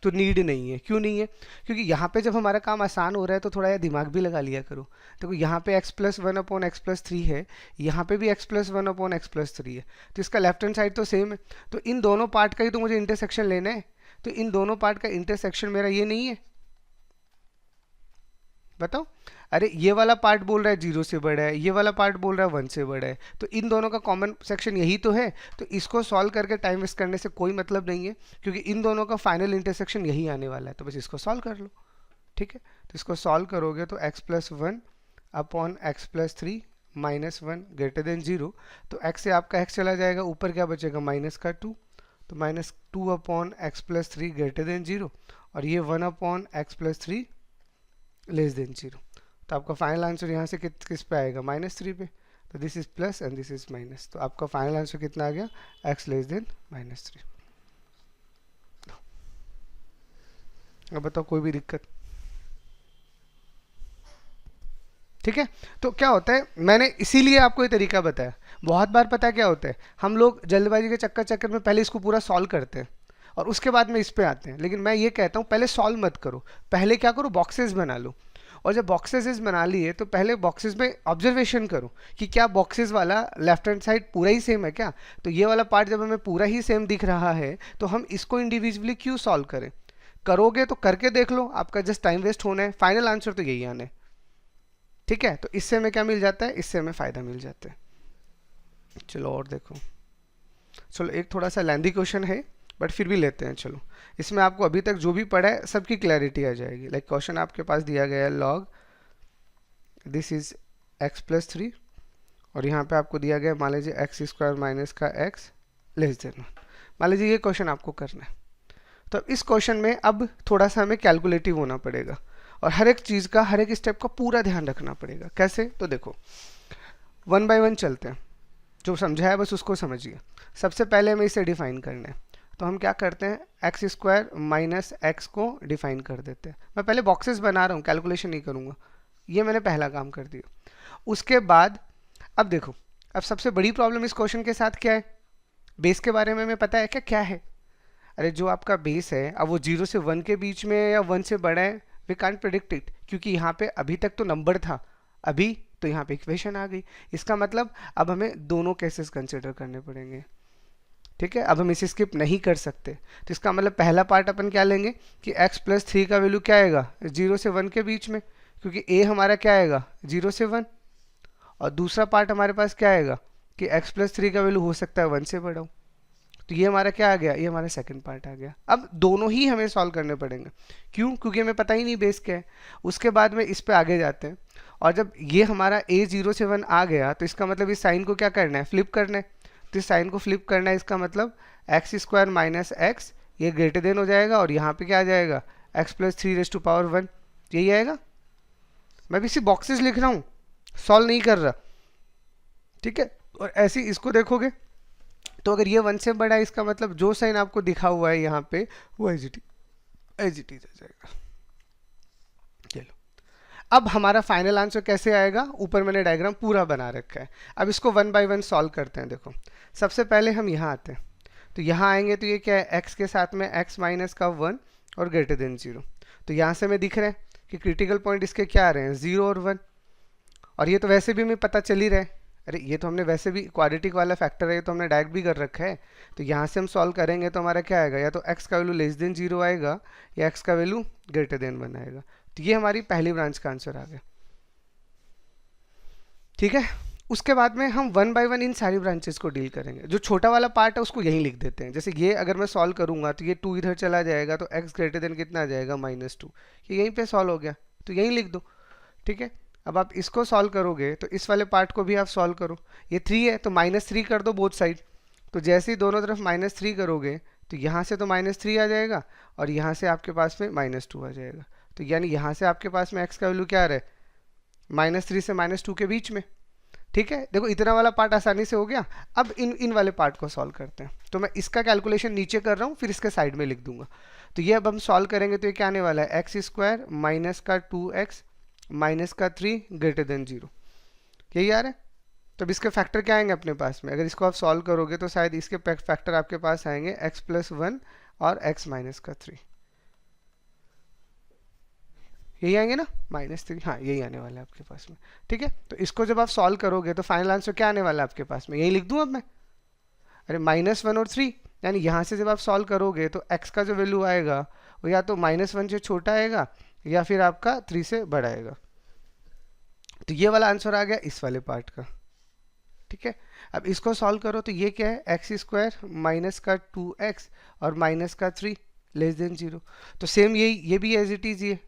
तो नीड नहीं है। क्यों नहीं है, क्योंकि यहाँ पे जब हमारा काम आसान हो रहा है तो थोड़ा यार दिमाग भी लगा लिया करो। देखो यहाँ पे x plus 1 upon x plus 3 है, यहाँ पे भी x plus 1 upon x plus 3 है, तो इसका लेफ्ट हैंड साइड तो सेम है। तो इन दोनों पार्ट का ही तो मुझे इंटरसेक्शन लेना है, तो इन दोनों पार्ट का इंटरसेक्शन मेरा ये नहीं है, बताओ। अरे ये वाला पार्ट बोल रहा है 0 से बड़ा है, ये वाला पार्ट बोल रहा है 1 से बड़ा है, तो इन दोनों का कॉमन सेक्शन यही तो है। तो इसको सॉल्व करके टाइम वेस्ट करने से कोई मतलब नहीं है, क्योंकि इन दोनों का फाइनल इंटरसेक्शन यही आने वाला है। तो बस इसको सॉल्व कर लो, ठीक है। तो इसको सॉल्व करोगे तो x plus 1 upon x plus 3 minus 1 greater than 0। तो x से आपका x चला जाएगा, ऊपर क्या बचेगा, माइनस का 2, तो minus 2 upon x plus 3 greater than 0 और ये 1 upon x plus 3 less than 0। तो आपका फाइनल आंसर यहाँ से किस पे आएगा, -3 पे। तो this is plus and this is minus, तो आपका फाइनल आंसर कितना आ गया, x लेस देन -3। अब बताओ कोई भी दिक्कत, ठीक है। तो क्या होता है, मैंने इसीलिए आपको ये तरीका बताया। बहुत बार पता है क्या होता है, हम लोग जल्दबाजी के चक्कर में पहले इसको पूरा सॉल्व करते हैं और उसके बाद में इस पे आते हैं। लेकिन मैं ये कहता हूँ पहले सॉल्व मत करो, पहले क्या करो, बॉक्सेस बना लो। और जब बॉक्सेस बना लिए तो पहले बॉक्सेस में ऑब्जर्वेशन करो कि क्या बॉक्सेस वाला लेफ्ट हैंड साइड पूरा ही सेम है क्या। तो ये वाला पार्ट जब हमें पूरा ही सेम दिख रहा है तो हम इसको इंडिविजुअली क्यों सॉल्व करें। करोगे तो करके देख लो, आपका जस्ट टाइम वेस्ट होना है, फाइनल आंसर तो यही आना है। ठीक है, तो इससे हमें क्या मिल जाता है, इससे हमें फ़ायदा मिल जाता है। चलो और देखो, चलो एक थोड़ा सा लेंदी क्वेश्चन है बट फिर भी लेते हैं। चलो इसमें आपको अभी तक जो भी पढ़ा है सबकी क्लैरिटी आ जाएगी। लाइक क्वेश्चन आपके पास दिया गया है लॉग दिस इज x+3 और यहाँ पे आपको दिया गया मान लीजिए x² माइनस का x लेस देन 1। मान लीजिए ये क्वेश्चन आपको करना है। तो इस क्वेश्चन में अब थोड़ा सा हमें कैलकुलेटिव होना पड़ेगा और हर एक चीज़ का, हर एक स्टेप का पूरा ध्यान रखना पड़ेगा। कैसे, तो देखो 1 बाय 1 चलते हैं, जो समझा है बस उसको समझिए। सबसे पहले हमें इसे डिफाइन करना है, तो हम क्या करते हैं, x² माइनस x को डिफाइन कर देते हैं। मैं पहले बॉक्सेस बना रहा हूँ, कैलकुलेशन नहीं करूँगा, ये मैंने पहला काम कर दिया। उसके बाद अब देखो, अब सबसे बड़ी प्रॉब्लम इस क्वेश्चन के साथ क्या है, बेस के बारे में हमें पता है क्या क्या है। अरे जो आपका बेस है अब वो 0 से 1 के बीच में है या 1 से बड़ा है, वी कांट प्रेडिक्ट इट, क्योंकि यहाँ पे अभी तक तो नंबर था, अभी तो यहाँ पे इक्वेशन आ गई। इसका मतलब अब हमें दोनों केसेस कंसिडर करने पड़ेंगे। ठीक है, अब हम इसे स्किप नहीं कर सकते। तो इसका मतलब पहला पार्ट अपन क्या लेंगे कि x+3 का वैल्यू क्या आएगा 0 से 1 के बीच में, क्योंकि a हमारा क्या आएगा 0 से 1। और दूसरा पार्ट हमारे पास क्या आएगा कि x+3 का वैल्यू हो सकता है 1 से बड़ा हो। तो ये हमारा क्या आ गया, ये हमारा सेकंड पार्ट आ गया। अब दोनों ही हमें सॉल्व करने पड़ेंगे, क्यों, क्योंकि हमें पता ही नहीं बेस क्या है। उसके बाद में इस पे आगे जाते हैं और जब ये हमारा a 0 से 1 आ गया तो इसका मतलब इस साइन को क्या करना है, फ्लिप करना है। तो इस साइन को फ्लिप करना है, इसका मतलब x² माइनस x ये ग्रेटर देन हो जाएगा और यहाँ पे क्या आ जाएगा x+3⁻1 यही आएगा। मैं भी सिर्फ बॉक्सेस लिख रहा हूँ, सॉल्व नहीं कर रहा। ठीक है, और ऐसे ही इसको देखोगे तो अगर ये 1 से बड़ा है इसका मतलब जो साइन आपको दिखा हुआ है यहाँ पे वो एज इट इज आ जाएगा। चलो अब हमारा फाइनल आंसर कैसे आएगा, ऊपर मैंने डायग्राम पूरा बना रखा है। अब इसको 1 बाय 1 सॉल्व करते हैं। देखो सबसे पहले हम यहाँ आते हैं, तो यहाँ आएंगे तो ये क्या है, x के साथ में x माइनस का 1 और ग्रेटर देन 0। तो यहाँ से हमें दिख रहा है कि क्रिटिकल पॉइंट इसके क्या आ रहे हैं 0 और 1। और ये तो वैसे भी हमें पता चल ही रहा है, अरे ये तो हमने वैसे भी क्वाड्रेटिक वाला फैक्टर है, ये तो हमने डायरेक्ट भी कर रखा है। तो यहाँ से हम सॉल्व करेंगे तो हमारा क्या आएगा, या तो x का वैल्यू लेस देन 0 आएगा या x का वैल्यू ग्रेटर देन 1 आएगा। तो ये हमारी पहली ब्रांच का आंसर आ गया। ठीक है, उसके बाद में हम 1 बाय 1 इन सारी ब्रांचेस को डील करेंगे। जो छोटा वाला पार्ट है उसको यहीं लिख देते हैं। जैसे ये अगर मैं सॉल्व करूंगा तो ये 2 इधर चला जाएगा तो x ग्रेटर देन कितना आ जाएगा -2, ये यहीं पे सॉल्व हो गया, तो यहीं लिख दो। ठीक है, अब आप इसको सॉल्व करोगे तो इस वाले पार्ट को भी आप सॉल्व करो। ये 3 है तो -3 कर दो बोथ साइड। तो जैसे ही दोनों तरफ -3 करोगे तो यहाँ से तो -3 आ जाएगा और यहाँ से आपके पास में -2 आ जाएगा। तो यानी यहाँ से आपके पास में x का वैल्यू क्या आ रहा है -3 से -2 के बीच में। ठीक है, देखो इतना वाला पार्ट आसानी से हो गया। अब इन वाले पार्ट को सॉल्व करते हैं। तो मैं इसका कैलकुलेशन नीचे कर रहा हूँ, फिर इसके साइड में लिख दूंगा। तो ये अब हम सॉल्व करेंगे तो ये क्या आने वाला है, x² माइनस का 2x माइनस का 3 ग्रेटर देन 0, यही आ रहा है। तो अब इसके फैक्टर क्या आएंगे अपने पास में, अगर इसको आप सॉल्व करोगे तो शायद इसके फैक्टर आपके पास आएंगे x+1 और x माइनस का 3, यही आएंगे ना -3, हाँ यही आने वाला है आपके पास में। ठीक है, तो इसको जब आप सॉल्व करोगे तो फाइनल आंसर क्या आने वाला है आपके पास में, यही लिख दूं अब मैं, अरे -1 और 3। यानी यहाँ से जब आप सॉल्व करोगे तो x का जो वैल्यू आएगा वो या तो -1 से छोटा आएगा या फिर आपका 3 से बड़ा आएगा। तो ये वाला आंसर आ गया इस वाले पार्ट का। ठीक है, अब इसको सॉल्व करो तो ये क्या है, x² माइनस का 2x और माइनस का 3 लेस देन 0। तो सेम ये भी एज इट इज ये,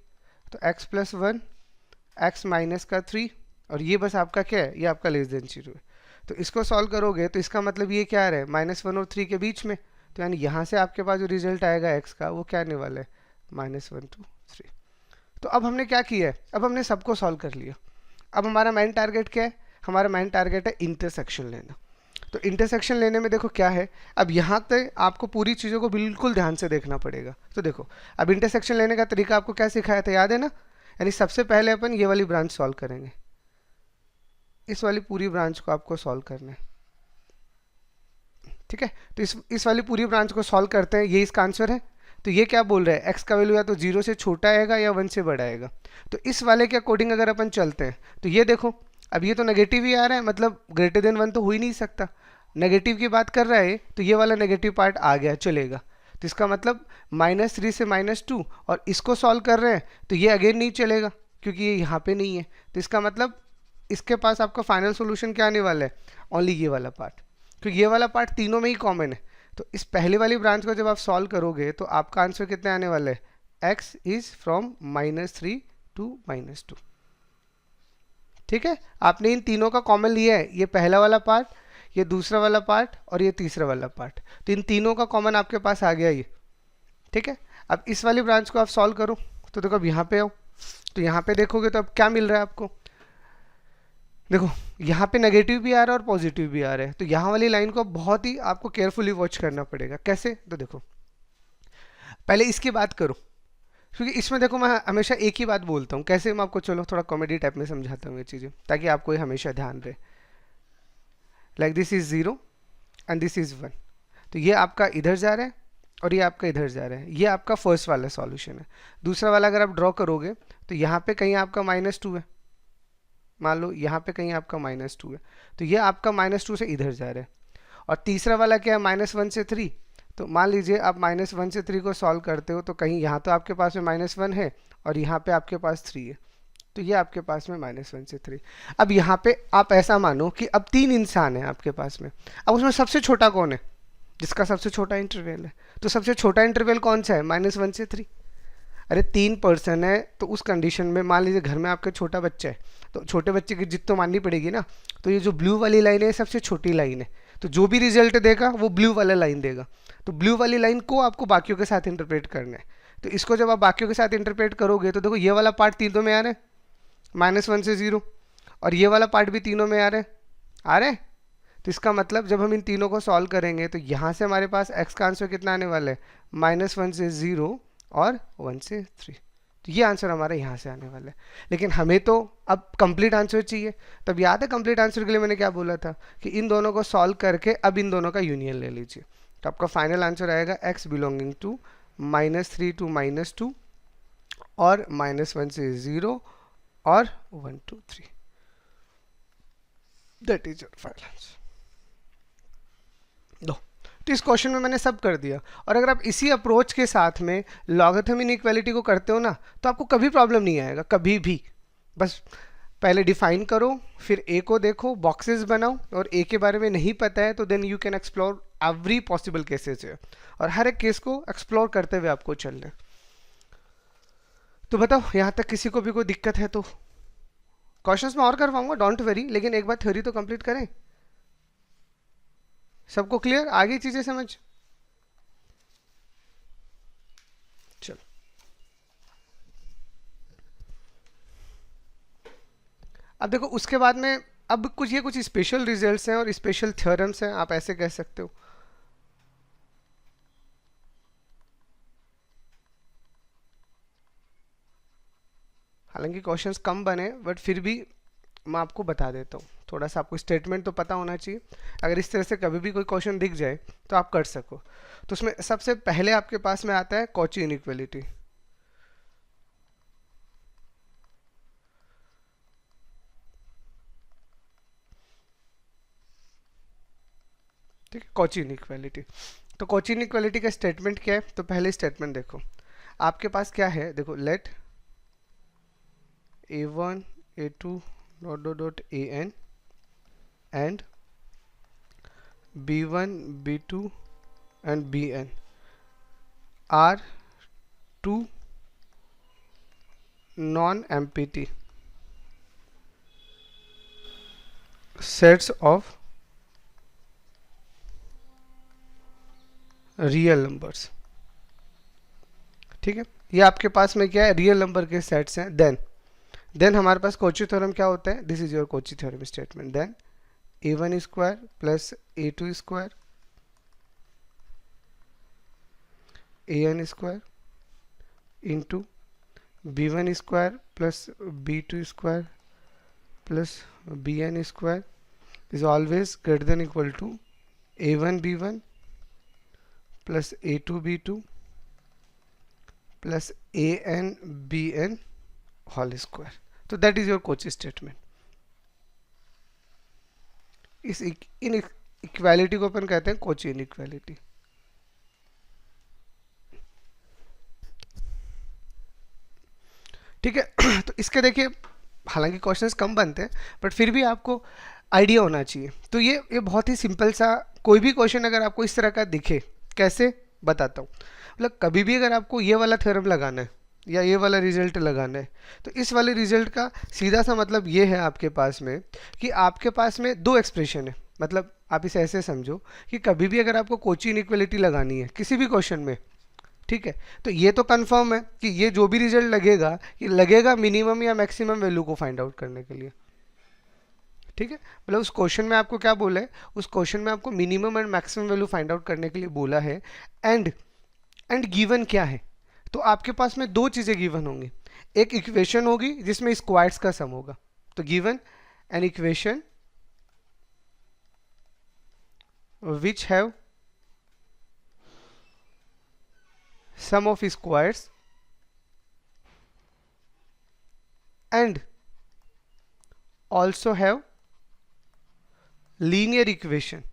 तो x+1 x माइनस का 3 और ये बस आपका क्या है, ये आपका लेस देन 0 है। तो इसको सॉल्व करोगे तो इसका मतलब ये क्या आ रहा है -1 और 3 के बीच में। तो यानी यहाँ से आपके पास जो रिजल्ट आएगा x का वो क्या आने वाला है -1 to 3। तो अब हमने क्या किया है, अब हमने सबको सॉल्व कर लिया। अब हमारा मेन टारगेट क्या है, हमारा मेन टारगेट है इंटरसेक्शन लेना। तो इंटरसेक्शन लेने में देखो क्या है, अब यहाँ तक आपको पूरी चीज़ों को बिल्कुल ध्यान से देखना पड़ेगा। तो देखो अब इंटरसेक्शन लेने का तरीका आपको क्या सिखाया था, याद है ना। यानी सबसे पहले अपन ये वाली ब्रांच सॉल्व करेंगे, इस वाली पूरी ब्रांच को आपको सॉल्व करना है। ठीक है, तो इस वाली पूरी ब्रांच को सॉल्व करते हैं, ये इसका आंसर है। तो ये क्या बोल रहा है, x का वैल्यू या तो 0 से छोटा आएगा या 1 से बड़ा आएगा। तो इस वाले के अकॉर्डिंग अगर अपन चलते हैं तो ये देखो, अब ये तो नेगेटिव ही आ रहा है, मतलब ग्रेटर देन 1 तो हो ही नहीं सकता, नेगेटिव की बात कर रहा है, तो ये वाला नेगेटिव पार्ट आ गया, चलेगा। तो इसका मतलब -3 से -2, और इसको सॉल्व कर रहे हैं तो ये अगेन नहीं चलेगा क्योंकि ये यहाँ पे नहीं है। तो इसका मतलब इसके पास आपका फाइनल सोल्यूशन क्या आने वाला है, ओनली ये वाला पार्ट, क्योंकि ये वाला पार्ट तीनों में ही कॉमन है। तो इस पहले वाली ब्रांच को जब आप सॉल्व करोगे तो आपका आंसर कितने आने वाला है, x इज फ्रॉम -3 to -2। ठीक है, आपने इन तीनों का कॉमन लिया है, ये पहला वाला पार्ट, ये दूसरा वाला पार्ट और ये तीसरा वाला पार्ट, तो इन तीनों का कॉमन आपके पास आ गया ये। ठीक है, अब इस वाली ब्रांच को आप सॉल्व करो, तो देखो अब यहाँ पे आओ, तो यहाँ पे देखोगे तो अब क्या मिल रहा है आपको, देखो यहाँ पे नेगेटिव भी आ रहा है और पॉजिटिव भी आ रहा है। तो यहाँ वाली लाइन को बहुत ही आपको केयरफुली वॉच करना पड़ेगा। कैसे, तो देखो पहले इसकी बात करो, क्योंकि इसमें देखो मैं हमेशा एक ही बात बोलता हूँ। कैसे, मैं आपको चलो थोड़ा कॉमेडी टाइप में समझाता हूँ ये चीज़ें, ताकि आपको ये हमेशा ध्यान रहे। Like this is 0 and this is 1, तो ये आपका इधर जा रहा है और ये आपका इधर जा रहा है, ये आपका फर्स्ट वाला सॉल्यूशन है। दूसरा वाला अगर आप ड्रॉ करोगे तो यहाँ पे कहीं आपका -2 है, मान लो यहाँ पे कहीं आपका -2 है, तो ये आपका -2 से इधर जा रहा है। और तीसरा वाला क्या है, -1 से 3, तो मान लीजिए आप -1 से 3 को सॉल्व करते हो तो कहीं यहाँ तो आपके पास में -1 है और यहाँ पे आपके पास 3 है, तो ये आपके पास में -1 से 3। अब यहाँ पे आप ऐसा मानो कि अब 3 इंसान हैं आपके पास में, अब उसमें सबसे छोटा कौन है, जिसका सबसे छोटा इंटरवल है। तो सबसे छोटा इंटरवल कौन सा है, -1 से 3। अरे 3 पर्सन है, तो उस कंडीशन में मान लीजिए घर में आपका छोटा बच्चा है, तो छोटे बच्चे की जिद तो माननी पड़ेगी ना। तो ये जो ब्लू वाली लाइन है सबसे छोटी लाइन है, तो जो भी रिजल्ट देगा वो ब्लू वाला लाइन देगा। तो ब्लू वाली लाइन को आपको बाकियों के साथ इंटरप्रेट करना है। तो इसको जब आप बाकियों के साथ इंटरप्रेट करोगे तो देखो ये वाला पार्ट तीनों में आ रहा है, -1 से 0, और ये वाला पार्ट भी तीनों में आ रहा है। तो इसका मतलब जब हम इन तीनों को सॉल्व करेंगे तो यहाँ से हमारे पास x का आंसर कितना आने वाला है, -1 से 0 और 1 से 3। तो ये आंसर हमारा यहाँ से आने वाला है। लेकिन हमें तो अब कंप्लीट आंसर चाहिए, तब याद है कंप्लीट आंसर के लिए मैंने क्या बोला था कि इन दोनों को सॉल्व करके अब इन दोनों का यूनियन ले लीजिए। तो आपका फाइनल आंसर आएगा x बिलोंगिंग टू -3 to -2 और -1 से 0 और 1 to 3। That is your final answer. दो, तो इस क्वेश्चन में मैंने सब कर दिया। और अगर आप इसी अप्रोच के साथ में लॉगरिथम इनइक्वालिटी को करते हो ना, तो आपको कभी प्रॉब्लम नहीं आएगा, कभी भी। बस पहले डिफाइन करो, फिर ए को देखो, बॉक्सेस बनाओ, और ए के बारे में नहीं पता है तो then you can explore every possible cases है, और हर एक केस को एक्सप्लोर करते हुए आपको चलना है। तो बताओ यहाँ तक किसी को भी कोई दिक्कत है तो? क्वेश्चंस में और करवाऊंगा, डोंट वरी, लेकिन एक बार थ्योरी तो कंप्लीट करें। सबको क्लियर, आगे चीजें समझ? चलो अब देखो उसके बाद में अब कुछ स्पेशल रिजल्ट्स हैं और स्पेशल थ्योरम्स हैं, आप ऐसे कह सकते हो। हालांकि क्वेश्चंस कम बने बट फिर भी मैं आपको बता देता हूँ, थोड़ा सा आपको स्टेटमेंट तो पता होना चाहिए। अगर इस तरह से कभी भी कोई क्वेश्चन दिख जाए तो आप कर सको। तो उसमें सबसे पहले आपके पास में आता है कॉची इनइक्वालिटी। ठीक है, कॉची इनइक्वालिटी। तो कॉची इनइक्वालिटी का स्टेटमेंट क्या है, तो पहले स्टेटमेंट देखो आपके पास क्या है, देखो late a1 a2 ... an and b1 b2 and bn are two non-empty sets of real numbers. ठीक है, ये आपके पास में क्या है, रियल नंबर के सेट्स हैं। देन हमारे पास कोची थ्योरम क्या होता है, this is your Cauchy theorem statement. Then a1 square plus a2 square an square into b1 square plus b2 square plus bn square is always greater than equal to a1 b1 plus a2 b2 plus an bn whole square. तो that is your Kochi statement. इस इन equality को अपन कहते हैं Kochi inequality. ठीक है। तो इसके देखिए हालांकि क्वेश्चंस कम बनते हैं बट फिर भी आपको आइडिया होना चाहिए। तो ये बहुत ही सिंपल सा, कोई भी क्वेश्चन अगर आपको इस तरह का दिखे, कैसे बताता हूँ, मतलब कभी भी अगर आपको ये वाला थ्योरम लगाना है या ये वाला रिजल्ट लगाना है तो इस वाले रिजल्ट का सीधा सा मतलब ये है आपके पास में कि आपके पास में दो एक्सप्रेशन है। मतलब आप इसे ऐसे समझो कि कभी भी अगर आपको कोची इनइक्वालिटी लगानी है किसी भी क्वेश्चन में, ठीक है, तो ये तो कंफर्म है कि ये जो भी रिजल्ट लगेगा ये लगेगा मिनिमम या मैक्सिमम वैल्यू को फाइंड आउट करने के लिए। ठीक है, मतलब उस क्वेश्चन में आपको क्या बोला है, उस क्वेश्चन में आपको minimum and maximum value find out करने के लिए बोला है। एंड गिवन क्या है, तो आपके पास में दो चीज़ें गिवन होंगी। एक इक्वेशन होगी जिसमें स्क्वायर्स का सम होगा, तो given an equation which have sum of squares and also have linear equation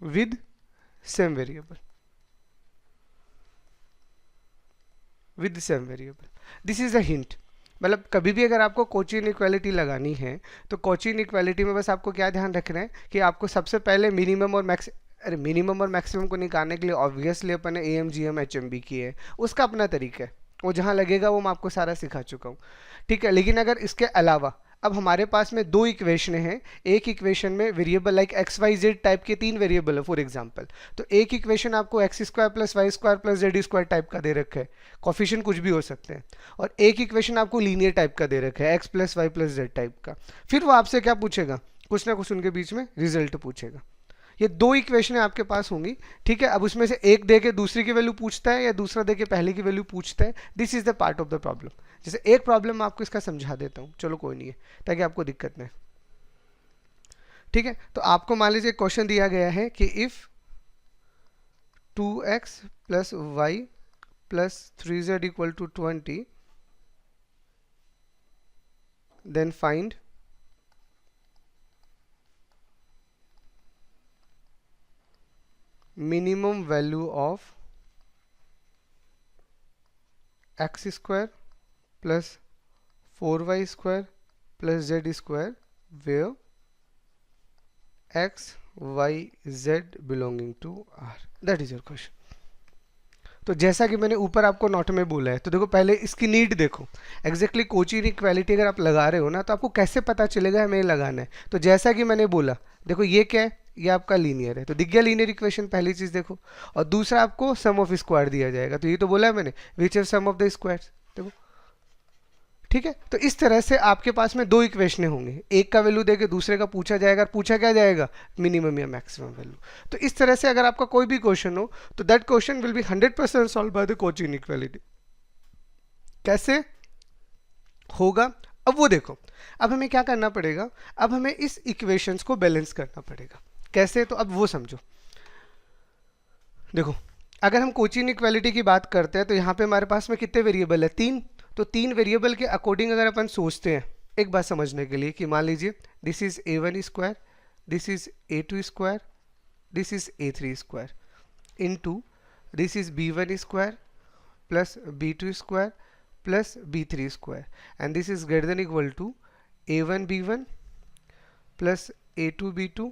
with same variable, this is a hint। मतलब कभी भी अगर आपको कोची इनइक्वालिटी लगानी है तो कोची इनइक्वालिटी में बस आपको क्या ध्यान रखना है कि आपको सबसे पहले मिनिमम और मैक्सिमम को निकालने के लिए ऑब्वियसली अपन ने M G M H M B की है, उसका अपना तरीका है, वो जहाँ लगेगा वो मैं आपको सारा सिखा चुका हूँ। ठीक है, लेकिन अगर इसके अलावा अब हमारे पास में दो इक्वेशन हैं, एक इक्वेशन में variable like X Y Z type के 3 वेरिएबल है फॉर एग्जांपल, तो एक इक्वेशन आपको X square plus Y square plus Z square type का दे रखा है, कॉफिशिएंट कुछ भी हो सकते हैं, और एक इक्वेशन आपको लीनियर टाइप का दे रखा है X plus Y plus Z type का। फिर वो आपसे क्या पूछेगा, कुछ ना कुछ उनके बीच में रिजल्ट पूछेगा। ये दो इक्वेशनें आपके पास होंगी। ठीक है, अब उसमें से एक दे के दूसरी की वैल्यू पूछता है या दूसरा दे के पहले की वैल्यू पूछता है। This is the part of the problem. जैसे एक प्रॉब्लम मैं आपको इसका समझा देता हूँ, चलो कोई नहीं है, ताकि आपको दिक्कत नहीं। ठीक है, तो आपको मान लीजिए क्वेश्चन दिया गया है कि if 2x plus Y plus 3z equal to 20 then find minimum value of x square plus 4y square plus z square where x y z belonging to R। that is your question। तो जैसा कि मैंने ऊपर आपको note में बोला है, तो देखो पहले इसकी नीड देखो, एग्जैक्टली कोची इनइक्वालिटी अगर आप लगा रहे हो ना तो आपको कैसे पता चलेगा हमें लगाना है। तो जैसा कि मैंने बोला, देखो ये क्या है, ये आपका लीनियर है, तो दिख गया लीनियर इक्वेशन, पहली चीज देखो। और दूसरा आपको सम ऑफ स्क्वायर दिया जाएगा, तो ये तो बोला है मैंने, which is sum of the squares, देखो। ठीक है, तो इस तरह से आपके पास में दो इक्वेशनें होंगे, एक का वैल्यू देके दूसरे का पूछा जाएगा, पूछा क्या जाएगा, मिनिमम या मैक्सिमम वैल्यू। तो इस तरह से अगर आपका कोई भी क्वेश्चन हो तो that question will be 100% solve by the Kochi inequality. कैसे होगा, अब वो देखो। अब हमें क्या करना पड़ेगा, अब हमें इस इक्वेशंस को बैलेंस करना पड़ेगा। कैसे, तो अब वो समझो। देखो अगर हम कोची इनइक्वालिटी की बात करते हैं तो यहाँ पे हमारे पास में कितने वेरिएबल है, 3। तो 3 वेरिएबल के अकॉर्डिंग अगर अपन सोचते हैं, एक बात समझने के लिए कि मान लीजिए this is a1 square, this is a2 square, this is a3 square into this is b1 square plus b2 square plus b3 square, and this is greater than equal to a1 b1 plus a2 b2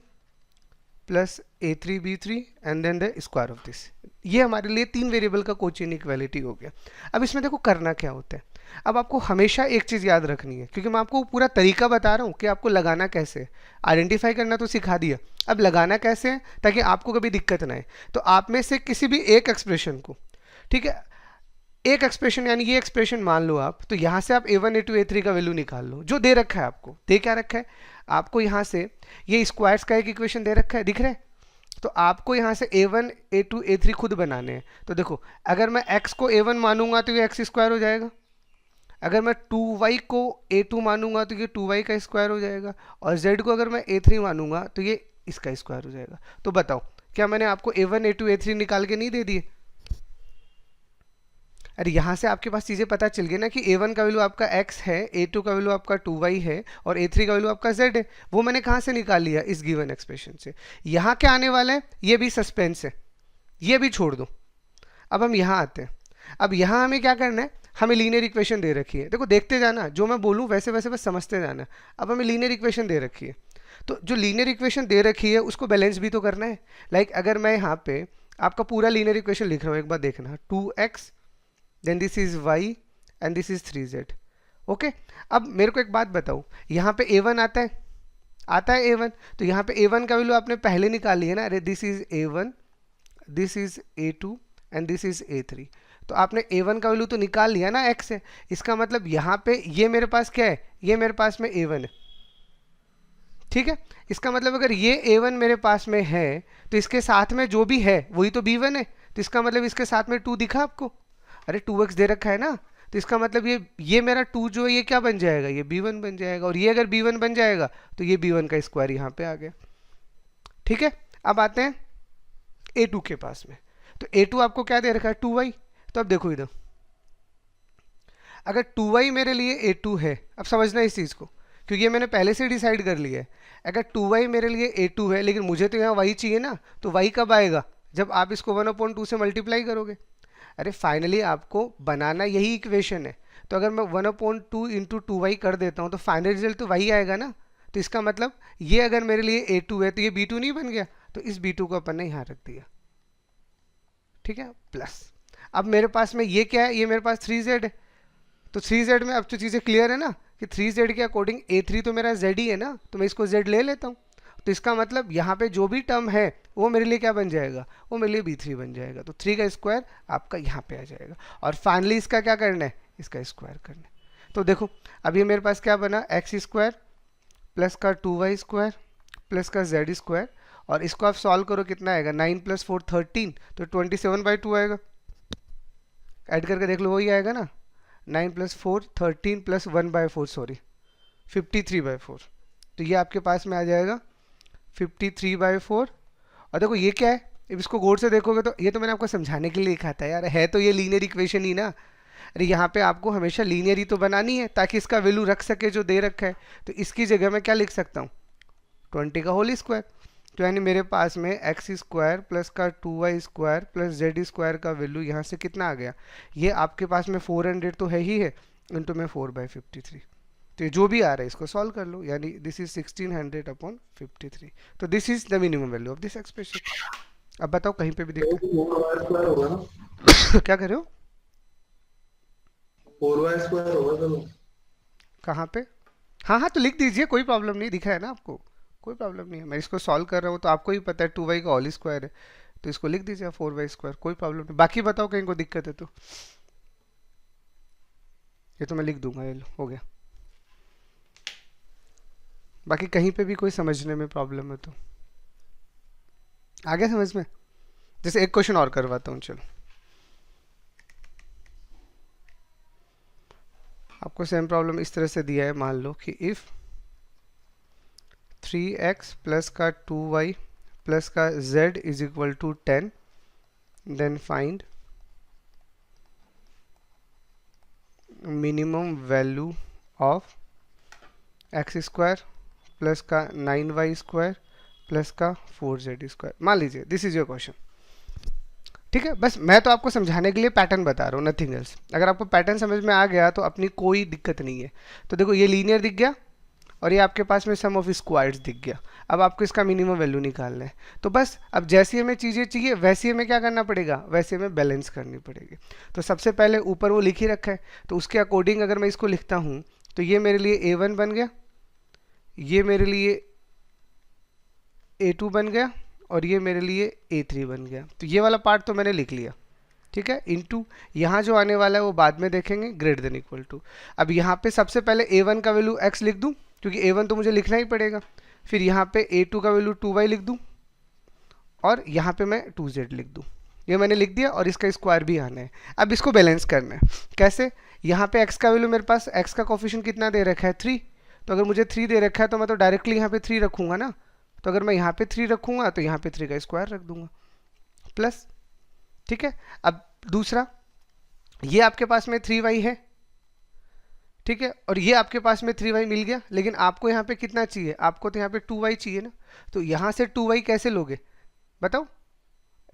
plus a3 b3 and then the square of this. ये हमारे लिए 3 variable का Kochi inequality हो गया। अब इसमें देखो करना क्या होता है, अब आपको हमेशा एक चीज़ याद रखनी है, क्योंकि मैं आपको पूरा तरीका बता रहा हूँ कि आपको लगाना कैसे है। आइडेंटिफाई करना तो सिखा दिया, अब लगाना कैसे है ताकि आपको कभी दिक्कत ना आए। तो आप में से किसी भी एक एक्सप्रेशन को, ठीक है, एक एक्सप्रेशन यानी ये एक्सप्रेशन मान लो आप, तो यहाँ से आप a1 a2 a3 का वैल्यू निकाल लो, जो दे रखा है आपको। दे क्या रखा है आपको, यहाँ से ये स्क्वायर्स का एक इक्वेशन दे रखा है, दिख रहा है। तो आपको यहाँ से a1 a2 a3 खुद बनाने हैं। तो देखो अगर मैं x को a1 मानूंगा तो ये x स्क्वायर हो जाएगा, अगर मैं 2y को a2 मानूंगा तो ये 2y का स्क्वायर हो जाएगा, और z को अगर मैं a3 मानूंगा तो ये इसका स्क्वायर हो जाएगा। तो बताओ क्या मैंने आपको A1 A2 A3 निकाल के नहीं दे दिए? अरे यहाँ से आपके पास चीज़ें पता चल गई ना कि A1 का वैल्यू आपका x है, A2 का वैल्यू आपका 2y है और A3 का वैल्यू आपका z है। वो मैंने कहाँ से निकाल लिया? इस गिवन एक्सप्रेशन से। यहाँ क्या आने वाला है ये भी सस्पेंस है, ये भी छोड़ दो। अब हम यहाँ आते हैं। अब यहाँ हमें क्या करना है, हमें लीनियर इक्वेशन दे रखी है। देखो देखते जाना, जो मैं बोलूँ वैसे वैसे बस समझते जाना। अब हमें लीनियर इक्वेशन दे रखी है, तो जो लीनियर इक्वेशन दे रखी है उसको बैलेंस भी तो करना है। लाइक अगर मैं यहाँ पे आपका पूरा लीनियर इक्वेशन लिख रहा हूँ, एक बार देखना, 2x then this is y and this is 3z। Okay, अब मेरे को एक बात बताओ, यहाँ पे A1 आता है, आता है A1, तो यहाँ पे A1 का वैल्यू आपने पहले निकाल लिया ना। अरे this is A1, this is A2 and this is A3। तो आपने A1 का वैल्यू तो निकाल लिया ना, x है। इसका मतलब यहाँ पे ये मेरे पास क्या है, ये मेरे पास में A1 है, ठीक है। इसका मतलब अगर ये A1 मेरे पास में है तो इसके साथ में जो भी है वही तो B1 है। तो इसका मतलब इसके साथ में 2 दिखा आपको? अरे 2x दे रखा है ना, तो इसका मतलब ये मेरा 2 जो है ये क्या बन जाएगा, ये B1 बन जाएगा। और ये अगर B1 बन जाएगा तो ये B1 का स्क्वायर यहाँ पे आ गया, ठीक है। अब आते हैं A2 के पास में। तो A2 आपको क्या दे रखा है, 2y। तो अब देखो इधर, अगर 2y मेरे लिए A2 है, अब समझना इस चीज़ को, क्योंकि ये मैंने पहले से डिसाइड कर लिया है। अगर 2y मेरे लिए A2 है, लेकिन मुझे तो यहाँ y चाहिए ना, तो y कब आएगा, जब आप इसको 1/2 से मल्टीप्लाई करोगे। अरे फाइनली आपको बनाना यही इक्वेशन है। तो अगर मैं 1/2 इंटू 2y कर देता हूँ तो फाइनल रिजल्ट तो वही आएगा ना। तो इसका मतलब ये अगर मेरे लिए A2 है तो ये B2 नहीं बन गया, तो इस B2 को अपन ने यहाँ रख दिया, ठीक है, प्लस। अब मेरे पास में ये क्या है, ये मेरे पास 3z है। तो 3z में अब तो चीज़ें क्लियर है ना कि 3z के अकॉर्डिंग A3 तो मेरा z ही है ना, तो मैं इसको z ले लेता हूँ। तो इसका मतलब यहाँ पे जो भी टर्म है वो मेरे लिए क्या बन जाएगा, वो मेरे लिए B3 बन जाएगा। तो 3 का स्क्वायर आपका यहाँ पे आ जाएगा और फाइनली इसका क्या करना है, इसका स्क्वायर करना है। तो देखो अब ये मेरे पास क्या बना, एक्स स्क्वायर प्लस का 2y स्क्वायर प्लस का z स्क्वायर, और इसको आप सॉल्व करो कितना आएगा, 9 + 4 13, तो 27/2 आएगा। ऐड करके देख लो वही आएगा ना, 9 + 4 13 + 1/4 सॉरी 53/4। तो ये आपके पास में आ जाएगा 53/4। और देखो ये क्या है, अब इसको गौर से देखोगे तो ये तो मैंने आपको समझाने के लिए लिखा था यार, है तो ये लीनियर इक्वेशन ही ना। अरे यहाँ पे आपको हमेशा लीनियर ही तो बनानी है ताकि इसका वैल्यू रख सके जो दे रखा है। तो इसकी जगह मैं क्या लिख सकता हूँ, 20 का होल स्क्वायर। तो यानी मेरे पास में एक्स स्क्वायर प्लस का 2y square plus z square का वैल्यू यहाँ से कितना आ गया, ये आपके पास में 400 तो है ही है, इंटू में 4/53। तो जो भी आ रहा है इसको सॉल्व कर लो, यानी दिस इज 1600/53। तो this is the minimum value of this expression. अब बताओ कहीं पे भी दिखता स्क्वायर होगा ना, है क्या कर रहे हो, 4y स्क्वायर होगा चलो। कहाँ पे? हाँ हाँ तो लिख दीजिए, कोई प्रॉब्लम नहीं, दिखा है ना आपको, कोई प्रॉब्लम नहीं है। मैं इसको सॉल्व कर रहा हूँ तो आपको ही पता है 2y का होल स्क्वायर है, तो इसको लिख दीजिए 4y स्क्वायर, कोई प्रॉब्लम नहीं। बाकी बताओ कहीं को दिक्कत है तो, ये तो मैं लिख दूंगा, ये लो हो गया। बाकी कहीं पे भी कोई समझने में प्रॉब्लम है तो आ गया समझ में। जैसे एक क्वेश्चन और करवाता हूँ, चलो आपको सेम प्रॉब्लम इस तरह से दिया है, मान लो कि इफ 3x प्लस का 2y प्लस का z is equal to 10, then find minimum value of X square plus का 9y स्क्वायर प्लस का 4z स्क्वायर। मान लीजिए दिस इज योर क्वेश्चन, ठीक है। बस मैं तो आपको समझाने के लिए पैटर्न बता रहा हूँ, नथिंग एल्स। अगर आपको पैटर्न समझ में आ गया तो अपनी कोई दिक्कत नहीं है। तो देखो ये लीनियर दिख गया और ये आपके पास में सम ऑफ स्क्वायर्स दिख गया। अब आपको इसका मिनिमम वैल्यू निकालना है। तो बस अब जैसी हमें चीज़ें चाहिए वैसी हमें क्या करना पड़ेगा, वैसे हमें बैलेंस करनी पड़ेगी। तो सबसे पहले ऊपर वो लिख ही रखा है, तो उसके अकॉर्डिंग अगर मैं इसको लिखता हूँ तो ये मेरे लिए A1 बन गया, ये मेरे लिए A2 बन गया और ये मेरे लिए A3 बन गया। तो ये वाला पार्ट तो मैंने लिख लिया, ठीक है। इनटू यहाँ जो आने वाला है वो बाद में देखेंगे, ग्रेटर देन इक्वल टू। अब यहाँ पे सबसे पहले A1 का वैल्यू x लिख दूँ, क्योंकि A1 तो मुझे लिखना ही पड़ेगा। फिर यहाँ पे A2 का वैल्यू 2y लिख दूँ और यहाँ पे मैं 2z लिख दूँ। ये मैंने लिख दिया और इसका स्क्वायर भी आना है। अब इसको बैलेंस करना है, कैसे? यहाँ पे x का वैल्यू मेरे पास, x का कोफिशिएंट कितना दे रखा है 3, तो अगर मुझे 3 दे रखा है तो मैं तो डायरेक्टली यहाँ पे 3 रखूँगा ना। तो अगर मैं यहाँ पे 3 रखूँगा तो यहाँ पे 3 का स्क्वायर रख दूंगा प्लस, ठीक है। अब दूसरा, ये आपके पास में 3y है, ठीक है, और ये आपके पास में 3y मिल गया, लेकिन आपको यहाँ पे कितना चाहिए, आपको तो यहाँ पे 2y चाहिए ना, तो यहाँ से 2y कैसे लोगे बताओ,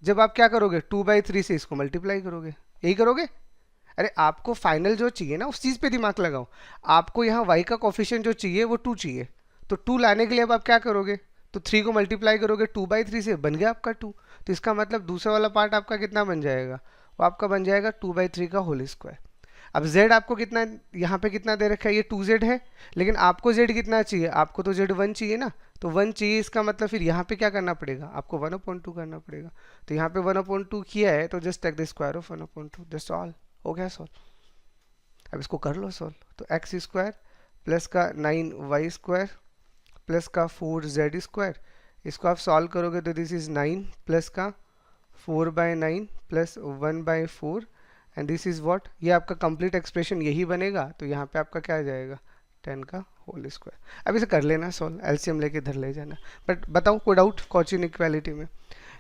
जब आप क्या करोगे 2/3 से इसको मल्टीप्लाई करोगे, यही करोगे। अरे आपको फाइनल जो चाहिए ना उस चीज़ पे दिमाग लगाओ, आपको यहाँ y का कोफिशिएंट जो चाहिए वो 2 चाहिए, तो 2 लाने के लिए अब आप क्या करोगे, तो 3 को मल्टीप्लाई करोगे 2/3 से, बन गया आपका 2, तो इसका मतलब दूसरा वाला पार्ट आपका कितना बन जाएगा, वो आपका बन जाएगा 2/3 का होल स्क्वायर। अब z आपको कितना, यहाँ पे कितना दे रखा है, ये 2z है, लेकिन आपको z कितना चाहिए, आपको तो z 1 चाहिए ना, तो 1 चाहिए, इसका मतलब फिर यहाँ पे क्या करना पड़ेगा, आपको 1/2 करना पड़ेगा, तो यहाँ पे 1/2 किया है, तो just take the square of 1/2, just all हो गया सॉल्व। अब इसको कर लो सॉल्व, तो एक्स स्क्वायर प्लस का 9y स्क्वायर प्लस का 4z स्क्वायर, इसको आप सॉल्व करोगे तो दिस इज 9 प्लस का 4/9 plus 1/4 and this is what, ये आपका कंप्लीट एक्सप्रेशन यही बनेगा, तो यहाँ पे आपका क्या आ जाएगा 10 का होल स्क्वायर। अब इसे कर लेना सॉल्व, एलसीएम लेके इधर ले जाना। बट बताओ कोई डाउट कॉची इनइक्वालिटी में,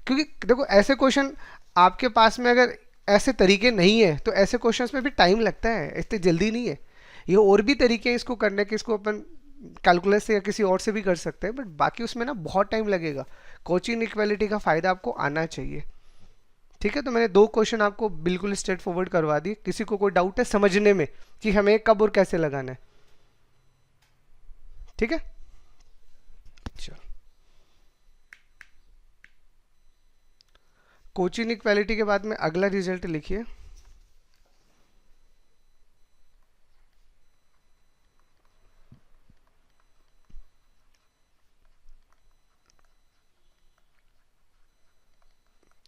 क्योंकि देखो ऐसे क्वेश्चन आपके पास में अगर ऐसे तरीके नहीं है तो ऐसे क्वेश्चंस में भी टाइम लगता है, इतनी जल्दी नहीं है। ये और भी तरीके हैं इसको करने के, इसको अपन कैलकुलस से या किसी और से भी कर सकते हैं, बट बाकी उसमें ना बहुत टाइम लगेगा। कॉची इनइक्वालिटी का फ़ायदा आपको आना चाहिए, ठीक है। तो मैंने 2 क्वेश्चन आपको बिल्कुल स्ट्रेट फॉरवर्ड करवा दिए, किसी को कोई डाउट है समझने में कि हमें कब और कैसे लगाना है, ठीक है। चलो कॉची इनइक्वालिटी के बाद में अगला रिजल्ट लिखिए,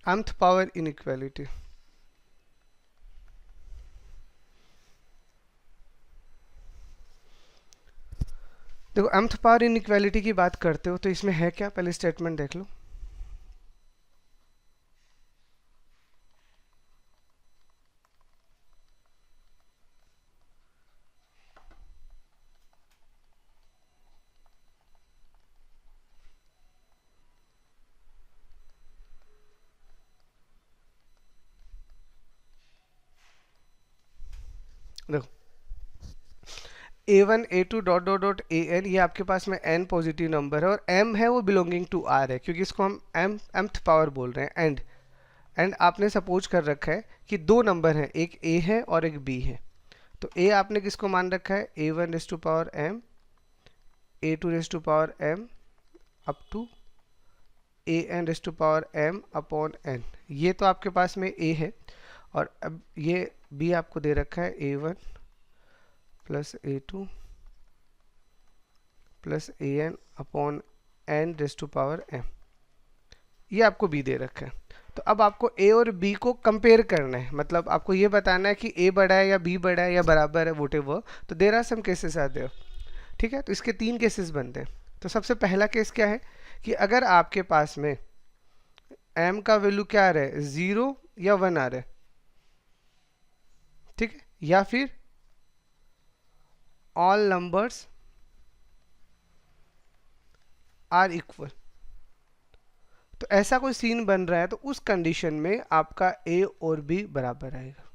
mth पावर इनइक्वालिटी। देखो mth पावर इनइक्वालिटी की बात करते हो तो इसमें है क्या, पहले स्टेटमेंट देख लो। देखो a1 a2 dot dot dot an, ये आपके पास में n पॉजिटिव नंबर है और m है वो बिलोंगिंग टू r है, क्योंकि इसको हम mth पावर बोल रहे हैं। एंड आपने सपोज कर रखा है कि 2 नंबर हैं, एक a है और एक b है, तो a आपने किसको मान रखा है a1 raise to power m, a2 raise to power m up to an raise to power m upon n, ये तो आपके पास में a है, और अब ये b आपको दे रखा है a1 plus a2 plus an upon n raise to power m, ये आपको b दे रखा है। तो अब आपको a और b को कंपेयर करना है, मतलब आपको ये बताना है कि a बड़ा है या b बड़ा है या बराबर है, व्हाटएवर। तो there are some cases are there, ठीक है। तो इसके 3 केसेस बनते हैं। तो सबसे पहला केस क्या है कि अगर आपके पास में m का वैल्यू क्या आ रहा है 0 या 1 आ रहा है, ठीक है, या फिर ऑल नंबर्स आर इक्वल, तो ऐसा कोई सीन बन रहा है, तो उस कंडीशन में आपका a और b बराबर आएगा,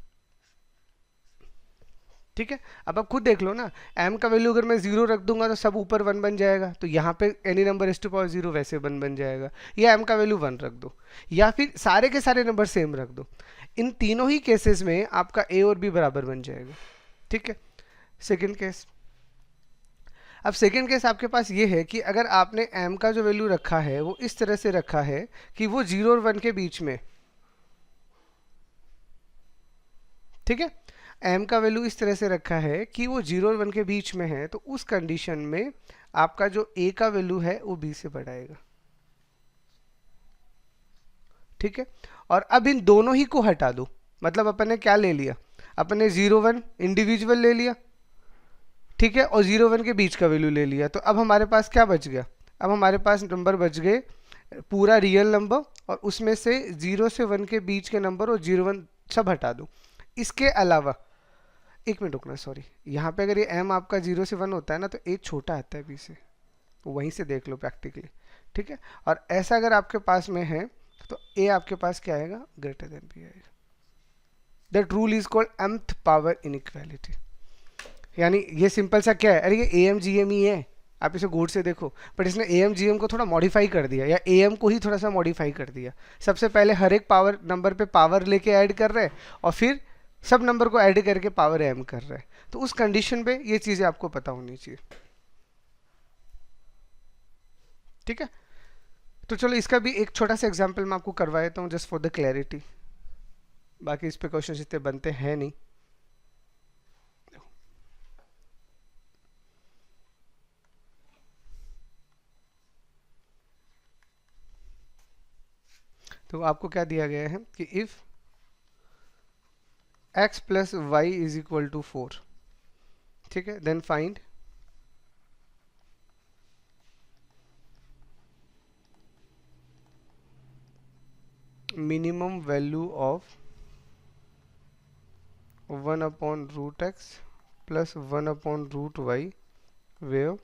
ठीक है। अब आप खुद देख लो ना, m का वैल्यू अगर मैं 0 रख दूंगा तो सब ऊपर 1 बन जाएगा, तो यहाँ पे any number raise to power 0 वैसे 1 बन जाएगा, या m का वैल्यू 1 रख दो, या फिर सारे के सारे नंबर सेम रख दो। इन तीनों ही केसेस में आपका a और b बराबर बन जाएगा, ठीक है। सेकेंड केस, अब सेकेंड केस आपके पास ये है कि अगर आपने m का जो वैल्यू रखा है वो इस तरह से रखा है कि वो 0 और 1 के बीच में, ठीक है, m का वैल्यू इस तरह से रखा है कि वो 0 और 1 के बीच में है, तो उस कंडीशन में आपका जो a का वैल्यू है वो b से बढ़ाएगा, ठीक है। और अब इन दोनों ही को हटा दो, मतलब अपन ने क्या ले लिया, अपन ने 0 1 इंडिविजुअल ले लिया, ठीक है, और 0 1 के बीच का वैल्यू ले लिया, तो अब हमारे पास क्या बच गया, अब हमारे पास नंबर बच गए पूरा रियल नंबर, और उसमें से 0 से 1 के बीच के नंबर और 0 1 सब हटा दो। इसके अलावा एक मिनट रुकना, सॉरी, यहाँ पे अगर ये m आपका 0 से 1 होता है ना, तो a छोटा आता है b से, वहीं से देख लो प्रैक्टिकली, ठीक है। और ऐसा अगर आपके पास में है तो a आपके पास क्या आएगा, ग्रेटर देन b आएगा। That rule is called mth power inequality. यानी ये सिंपल सा क्या है, अरे ये एम जी एम ही है, आप इसे गौर से देखो, बट इसने एम जी एम को थोड़ा मॉडिफाई कर दिया, या एम को ही थोड़ा सा मॉडिफाई कर दिया। सबसे पहले हर एक पावर नंबर पे पावर लेके ऐड कर रहे हैं, और फिर सब नंबर को ऐड करके पावर एम कर रहे हैं। तो उस कंडीशन पे ये चीज़ें आपको पता होनी चाहिए, ठीक है। तो चलो इसका भी एक छोटा सा एग्जाम्पल मैं आपको करवा देता हूँ, जस्ट फॉर द क्लैरिटी। बाकी इस पे क्वेश्चन इतने बनते हैं नहीं। तो आपको क्या दिया गया है कि if x plus Y is equal to 4, ठीक है, then find minimum value of 1 upon root X plus 1 upon root Y वेव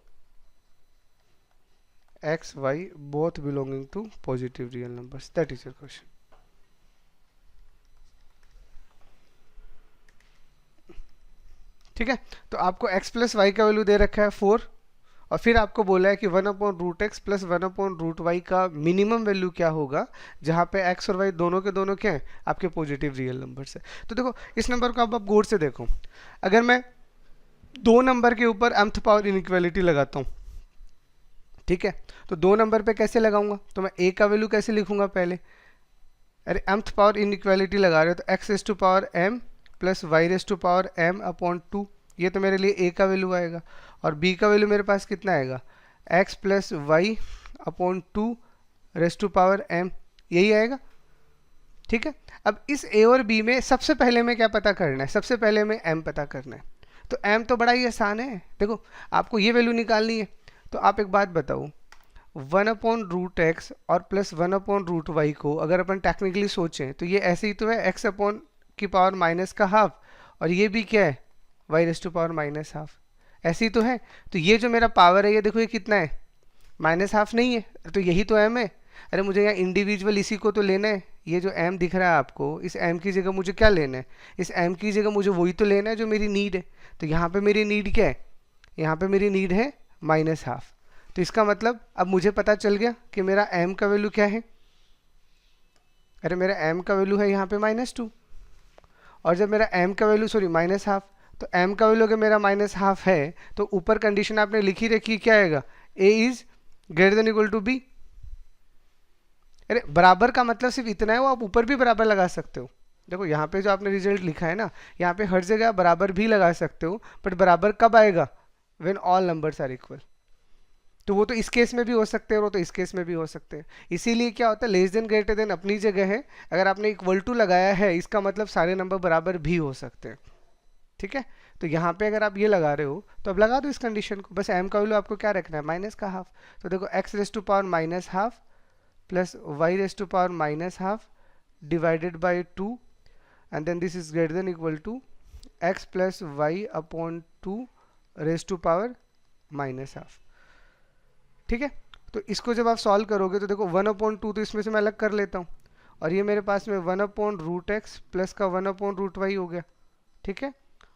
x y both belonging to positive real numbers. That is your question. ठीक है, तो आपको x plus Y का value दे रखा है 4, और फिर आपको बोला है कि 1 upon root X plus 1 upon root Y का मिनिमम वैल्यू क्या होगा, जहाँ पे x और y दोनों के दोनों क्या है, आपके पॉजिटिव रियल नंबर्स है। तो देखो इस नंबर को आप गौर से देखो, अगर मैं दो नंबर के ऊपर mth पावर इनइक्वालिटी लगाता हूँ, ठीक है, तो दो नंबर पे कैसे लगाऊंगा, तो मैं a का वैल्यू कैसे लिखूंगा पहले, अरे mth पावर इनइक्वालिटी लगा रहे हो तो x raise to power m plus y raise to power m upon 2, ये तो मेरे लिए a का वैल्यू आएगा, और b का वैल्यू मेरे पास कितना आएगा, x plus Y upon 2 raise to power m, यही आएगा, ठीक है। अब इस a और b में सबसे पहले में क्या पता करना है, सबसे पहले में m पता करना है। तो m तो बड़ा ही आसान है, देखो आपको ये वैल्यू निकालनी है। तो आप एक बात बताओ, 1 अपॉन रूट एक्स और प्लस 1 अपॉन रूट वाई को अगर अपन टेक्निकली सोचें तो ये ऐसे ही तो है, x अपॉन की पावर माइनस का हाफ, और ये भी क्या है, y raise to power minus half, ऐसे ही तो है। तो ये जो मेरा पावर है, ये देखो ये कितना है, माइनस हाफ नहीं है, तो यही तो m है। अरे मुझे यहाँ इंडिविजुअल इसी को तो लेना है, ये जो m दिख रहा है आपको, इस m की जगह मुझे क्या लेना है, इस m की जगह मुझे वही तो लेना है जो मेरी नीड है। तो यहाँ पे मेरी नीड क्या है, यहाँ पे मेरी नीड है माइनस हाफ। तो इसका मतलब अब मुझे पता चल गया कि मेरा m का वैल्यू क्या है, अरे मेरा m का वैल्यू है यहाँ पे -2, और जब मेरा m का वैल्यू सॉरी माइनस हाफ, तो m का वैल्यू अगर मेरा माइनस हाफ है तो ऊपर कंडीशन आपने लिखी रखी, क्या आएगा, a is greater than equal to b। अरे बराबर का मतलब सिर्फ इतना है, वो आप ऊपर भी बराबर लगा सकते हो। देखो यहाँ पे जो आपने रिजल्ट लिखा है ना, यहाँ पे हर जगह बराबर भी लगा सकते हो, बट बराबर कब आएगा, when all numbers are equal. तो वो तो इस केस में भी हो सकते हैं, वो तो इस केस में भी हो सकते हैं। इसीलिए क्या होता है, लेस देन ग्रेटर देन अपनी जगह है, अगर आपने इक्वल टू लगाया है इसका मतलब सारे नंबर बराबर भी हो सकते हैं, ठीक है। तो यहाँ पे अगर आप ये लगा रहे हो तो अब लगा दो इस कंडीशन को, बस m का वैल्यू आपको क्या रखना है, माइनस का हाफ। तो देखो x raise to power minus half plus y raise to power minus half divided by 2, and then this is greater than equal to x plus Y upon 2 raise to power minus half, ठीक है। तो इसको जब आप solve करोगे तो देखो 1/2 तो इसमें से मैं अलग कर लेता हूँ, और ये मेरे पास में 1/√x प्लस का 1/√y हो गया, ठीक है।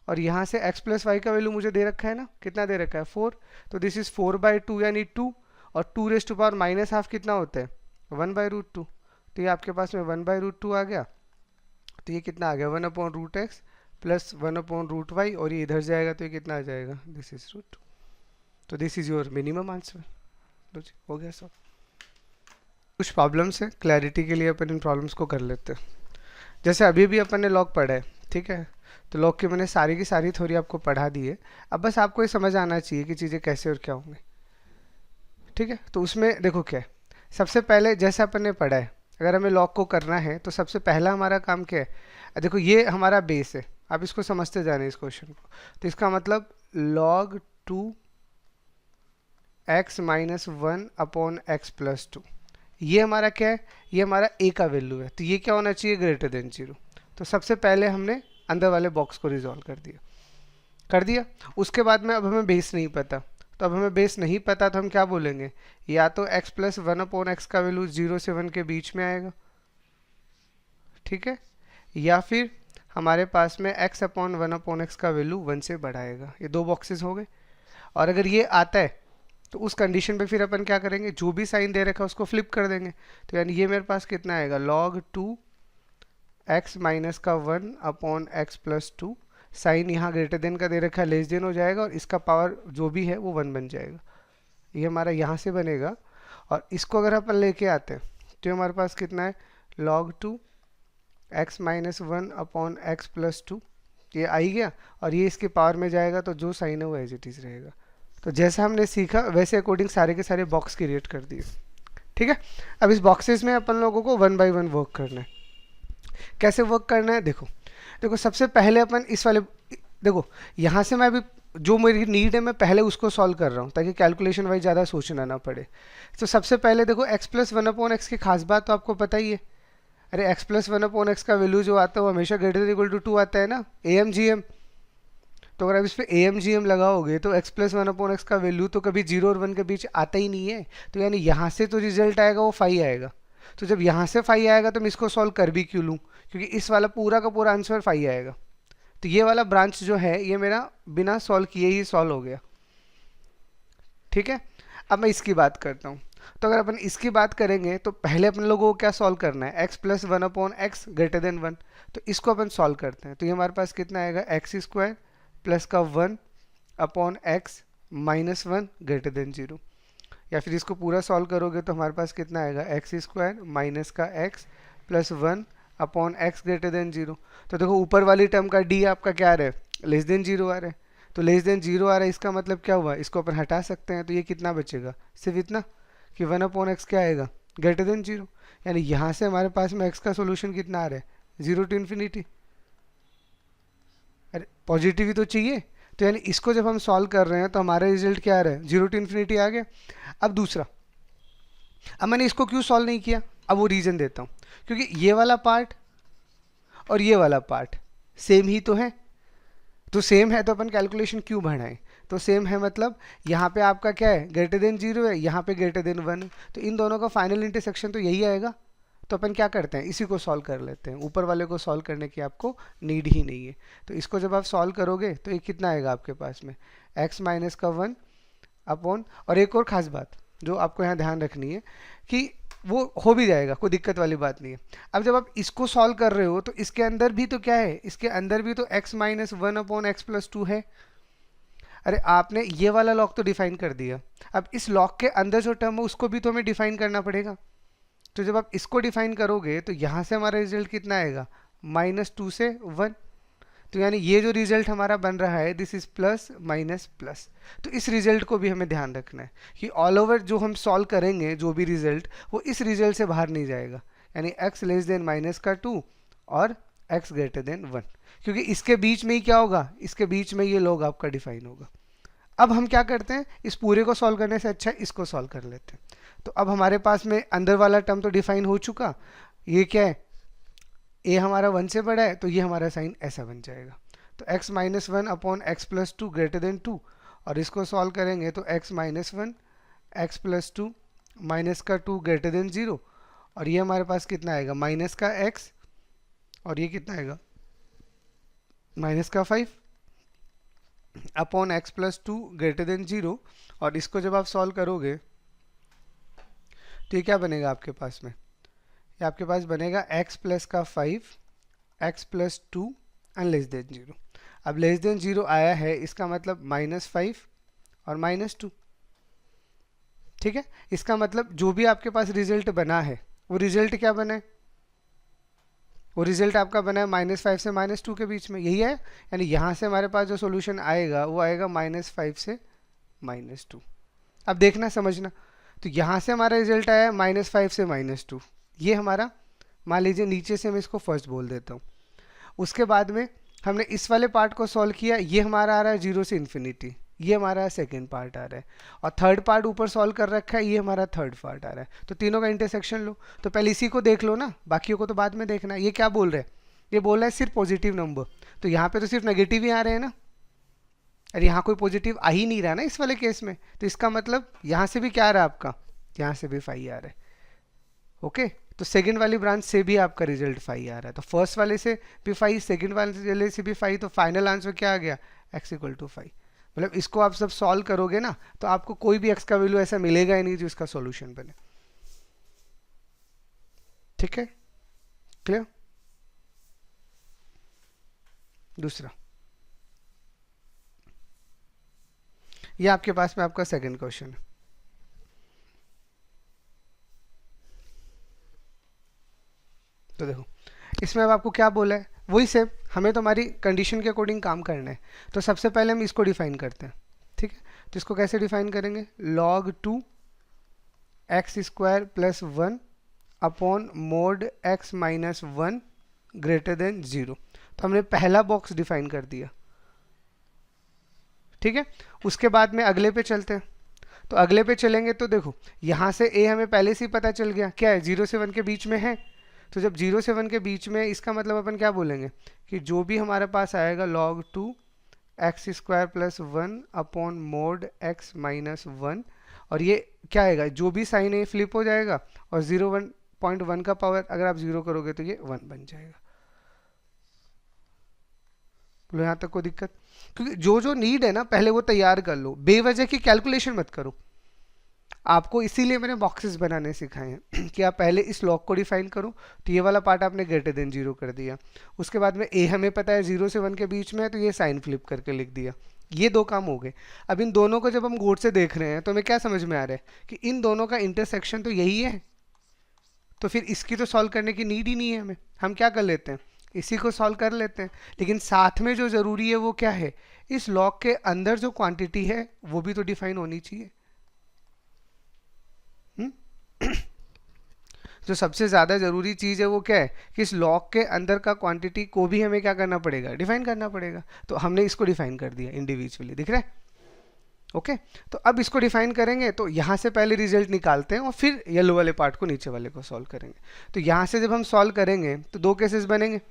और यहाँ से x प्लस वाई का वैल्यू मुझे दे रखा है ना, कितना दे रखा है 4, तो दिस इज 4/2 यानी 2, और 2 raise to power minus half कितना होता है 1/√2, तो ये आपके पास में 1/√2 आ गया। तो ये कितना आ गया 1/√x प्लस 1/√y, और ये इधर जाएगा तो ये कितना आ जाएगा, दिस इज √2। तो this is your minimum answer. हो गया सब। कुछ प्रॉब्लम्स है, क्लैरिटी के लिए अपन इन प्रॉब्लम्स को कर लेते हैं। जैसे अभी भी अपन ने लॉग पढ़ा है, ठीक है, तो लॉग की मैंने सारी की सारी थ्योरी आपको पढ़ा दी है। अब बस आपको ये समझ आना चाहिए कि चीज़ें कैसे और क्या होंगी, ठीक है। तो उसमें देखो क्या है, सबसे पहले जैसे अपन ने पढ़ा है, अगर हमें लॉग को करना है तो सबसे पहला हमारा काम क्या है, देखो ये हमारा बेस है, आप इसको समझते जाने इस क्वेश्चन को। तो इसका मतलब log 2 x minus 1 upon x plus 2, ये हमारा क्या है, ये हमारा a का वैल्यू है, तो ये क्या होना चाहिए, ग्रेटर देन 0। तो सबसे पहले हमने अंदर वाले बॉक्स को रिजॉल्व कर दिया। उसके बाद में अब हमें बेस नहीं पता, तो अब हमें बेस नहीं पता तो हम क्या बोलेंगे, या तो x प्लस 1/x का वैल्यू 0 से 1 के बीच में आएगा, ठीक है, या फिर हमारे पास में x/1/x का वैल्यू 1 से बढ़ाएगा। ये दो बॉक्सेस हो गए। और अगर ये आता है तो उस कंडीशन पे फिर अपन क्या करेंगे, जो भी साइन दे रखा है उसको फ्लिप कर देंगे। तो यानी ये मेरे पास कितना आएगा, log 2 x माइनस का 1/x प्लस 2, साइन यहाँ ग्रेटर देन का दे रखा है, लेस देन हो जाएगा और इसका पावर जो भी है वो 1 बन जाएगा। ये हमारा यहाँ से बनेगा। और इसको अगर अपन लेके आते हैं तो हमारे पास कितना है, log 2 x minus 1/x plus 2, ये आ ही गया। और ये इसके पावर में जाएगा तो जो साइन है वो एज इट इज रहेगा। तो जैसा हमने सीखा वैसे अकॉर्डिंग सारे के सारे बॉक्स क्रिएट कर दिए, ठीक है। अब इस बॉक्सेस में अपन लोगों को 1 बाय 1 वर्क करना है। कैसे वर्क करना है, देखो देखो सबसे पहले अपन इस वाले, देखो यहाँ से मैं अभी जो मेरी नीड है मैं पहले उसको सॉल्व कर रहा हूँ ताकि कैलकुलेशन वाइज ज़्यादा सोचना ना पड़े। तो सबसे पहले देखो x प्लस 1/x की खास बात तो आपको पता ही है। अरे x प्लस 1/x का वैल्यू जो आता है वो हमेशा ग्रेटर देन इक्वल टू 2 आता है ना, AMGM। तो अगर आप इस पर AMGM लगाओगे तो x प्लस 1/x का वैल्यू तो कभी 0 और 1 के बीच आता ही नहीं है। तो यानी यहाँ से तो रिजल्ट आएगा वो 5 आएगा। तो जब यहाँ से 5 आएगा तो मैं इसको सॉल्व कर भी क्यों लूँ, क्योंकि इस वाला पूरा का पूरा आंसर 5 आएगा। तो ये वाला ब्रांच जो है ये मेरा बिना सॉल्व किए ही सॉल्व हो गया, ठीक है। अब मैं इसकी बात करता हूँ। तो अगर अपन इसकी बात करेंगे तो पहले अपन लोगों को क्या सॉल्व करना है, x plus 1/x greater than 1। तो इसको अपन सॉल्व करते हैं। तो ये हमारे पास कितना आएगा, x स्क्वायर प्लस का 1/x माइनस 1 ग्रेटर देन 0। या फिर इसको पूरा सॉल्व करोगे तो हमारे पास कितना आएगा, x स्क्वायर माइनस का x plus 1/x greater than 0। तो देखो ऊपर वाली टर्म का d आपका क्या आ रहा है, लेस देन 0 आ रहा है। तो लेस देन 0 आ रहा है, इसका मतलब क्या हुआ, इसको अपन हटा सकते हैं। तो ये कितना बचेगा, सिर्फ इतना कि 1/x क्या आएगा, ग्रेटर देन 0। यानी यहाँ से हमारे पास में x का सोल्यूशन कितना आ रहा है, 0 टू इन्फिनिटी। अरे पॉजिटिव ही तो चाहिए। तो यानी इसको जब हम सॉल्व कर रहे हैं तो हमारा रिजल्ट क्या आ रहा है, 0 टू इन्फिनिटी आ गया। अब दूसरा, अब मैंने इसको क्यों सॉल्व नहीं किया, अब वो रीज़न देता हूँ। क्योंकि ये वाला पार्ट और ये वाला पार्ट सेम ही तो है। तो सेम है तो अपन कैलकुलेशन क्यों बढ़ाएं, तो सेम है मतलब यहाँ पे आपका क्या है, ग्रेटर देन 0 है, यहाँ पे ग्रेटर देन 1 है। तो इन दोनों का फाइनल इंटरसेक्शन तो यही आएगा। तो अपन क्या करते हैं, इसी को सॉल्व कर लेते हैं। ऊपर वाले को सॉल्व करने की आपको नीड ही नहीं है। तो इसको जब आप सॉल्व करोगे तो ये कितना आएगा आपके पास में, x माइनस का 1 अपॉन, और एक और ख़ास बात जो आपको यहाँ ध्यान रखनी है कि वो हो भी जाएगा, कोई दिक्कत वाली बात नहीं है। अब जब आप इसको सॉल्व कर रहे हो तो इसके अंदर भी तो क्या है, इसके अंदर भी तो x माइनस 1/x प्लस 2 है। अरे आपने ये वाला लॉग तो डिफाइन कर दिया, अब इस लॉग के अंदर जो टर्म है उसको भी तो हमें डिफाइन करना पड़ेगा। तो जब आप इसको डिफाइन करोगे तो यहाँ से हमारा रिजल्ट कितना आएगा, -2 से 1। तो यानी ये जो रिजल्ट हमारा बन रहा है this is plus minus plus. तो इस रिजल्ट को भी हमें ध्यान रखना है कि ऑल ओवर जो हम सॉल्व करेंगे जो भी रिजल्ट वो इस रिजल्ट से बाहर नहीं जाएगा। यानी x लेस देन माइनस का 2 और x ग्रेटर देन 1, क्योंकि इसके बीच में ही क्या होगा, इसके बीच में ये लॉग आपका डिफाइन होगा। अब हम क्या करते हैं, इस पूरे को सॉल्व करने से अच्छा इसको सॉल्व कर लेते हैं। तो अब हमारे पास में अंदर वाला टर्म तो डिफाइन हो चुका, ये क्या है, a हमारा 1 से बड़ा है तो ये हमारा साइन ऐसा बन जाएगा। तो x minus 1/x plus 2 greater then 2, और इसको सॉल्व करेंगे तो x minus 1 x plus 2 minus का 2 ग्रेटर देन 0, और ये हमारे पास कितना आएगा, माइनस का x, और ये कितना आएगा, माइनस का 5 upon x plus 2 greater then 0। और इसको जब आप सॉल्व करोगे तो ये क्या बनेगा आपके पास में, ये आपके पास बनेगा x प्लस का 5 x plus 2 and less than 0। अब लेस देन 0 आया है, इसका मतलब -5 और -2, ठीक है। इसका मतलब जो भी आपके पास रिजल्ट बना है वो रिजल्ट क्या बना है, वो रिजल्ट आपका बना है -5 से -2 के बीच में, यही है। यानी यहाँ से हमारे पास जो सोल्यूशन आएगा वो आएगा -5 से -2। अब देखना समझना, तो यहाँ से हमारा रिजल्ट आया -5 से -2, ये हमारा, मान लीजिए नीचे से मैं इसको फर्स्ट बोल देता हूँ। उसके बाद में हमने इस वाले पार्ट को सॉल्व किया, ये हमारा आ रहा है 0 से इन्फिनिटी, ये हमारा सेकंड पार्ट आ रहा है, और थर्ड पार्ट ऊपर सॉल्व कर रखा है, ये हमारा थर्ड पार्ट आ रहा है। तो तीनों का इंटरसेक्शन लो। तो पहले इसी को देख लो ना, बाकियों को तो बाद में देखना है। ये क्या बोल रहा है, ये बोल रहा है सिर्फ पॉजिटिव नंबर, तो यहाँ पे तो सिर्फ नेगेटिव ही आ रहे हैं ना। अरे यहाँ कोई पॉजिटिव आ ही नहीं रहा ना इस वाले केस में, तो इसका मतलब यहाँ से भी क्या आ रहा है आपका, यहाँ से भी फाई आ रहा है। ओके, तो सेकंड वाली ब्रांच से भी आपका रिजल्ट फाई आ रहा है, तो फर्स्ट वाले से भी फाई, सेकंड वाले से भी फाई, तो फाइनल आंसर क्या आ गया, x इक्वल टू फाई। मतलब इसको आप सब सॉल्व करोगे ना तो आपको कोई भी x का वैल्यू ऐसा मिलेगा ही नहीं जो इसका सॉल्यूशन बने। ठीक है, क्लियर। दूसरा, ये आपके पास में आपका सेकंड क्वेश्चन है। तो देखो इसमें अब आपको क्या बोला है, वही सेम, हमें तो हमारी कंडीशन के अकॉर्डिंग काम करना है। तो सबसे पहले हम इसको डिफाइन करते हैं। ठीक है, तो इसको कैसे डिफाइन करेंगे, log 2 x square plus 1 upon mode x minus 1 greater than 0। तो हमने पहला बॉक्स डिफाइन कर दिया। ठीक है, उसके बाद में अगले पे चलते हैं। तो अगले पे चलेंगे तो देखो यहाँ से a हमें पहले से ही पता चल गया, क्या है, 0 से 1 के बीच में है। तो जब 0 से 1 के बीच में, इसका मतलब अपन क्या बोलेंगे कि जो भी हमारे पास आएगा log 2 x square plus 1 upon mode x minus 1, और ये क्या आएगा, जो भी साइन है फ्लिप हो जाएगा, और 0.1 का पावर अगर आप 0 करोगे तो ये 1 बन जाएगा। बोलो यहाँ तक कोई दिक्कत, क्योंकि जो जो नीड है ना पहले वो तैयार कर लो, बेवजह की कैलकुलेशन मत करो। आपको इसीलिए मैंने बॉक्सेस बनाने सिखाए हैं कि आप पहले इस लॉग को डिफाइन करो। तो ये वाला पार्ट आपने ग्रेटर देन 0 कर दिया, उसके बाद में a हमें पता है 0 से 1 के बीच में है, तो ये साइन फ्लिप करके लिख दिया। ये दो काम हो गए। अब इन दोनों को जब हम गौर से देख रहे हैं तो हमें क्या समझ में आ रहा है कि इन दोनों का इंटरसेक्शन तो यही है, तो फिर इसकी तो सॉल्व करने की नीड ही नहीं है हमें। हम क्या कर लेते हैं, इसी को सॉल्व कर लेते हैं। लेकिन साथ में जो ज़रूरी है वो क्या है, इस लॉग के अंदर जो क्वांटिटी है वो भी तो डिफाइन होनी चाहिए। जो सबसे ज़्यादा ज़रूरी चीज़ है वो क्या है कि इस लॉग के अंदर का क्वांटिटी को भी हमें क्या करना पड़ेगा, डिफाइन करना पड़ेगा। तो हमने इसको डिफाइन कर दिया इंडिविजुअली, दिख रहा है। ओके, तो अब इसको डिफाइन करेंगे तो यहाँ से पहले रिजल्ट निकालते हैं और फिर येलो वाले पार्ट को नीचे वाले को सॉल्व करेंगे। तो यहाँ से जब हम सॉल्व करेंगे तो दो केसेस बनेंगे।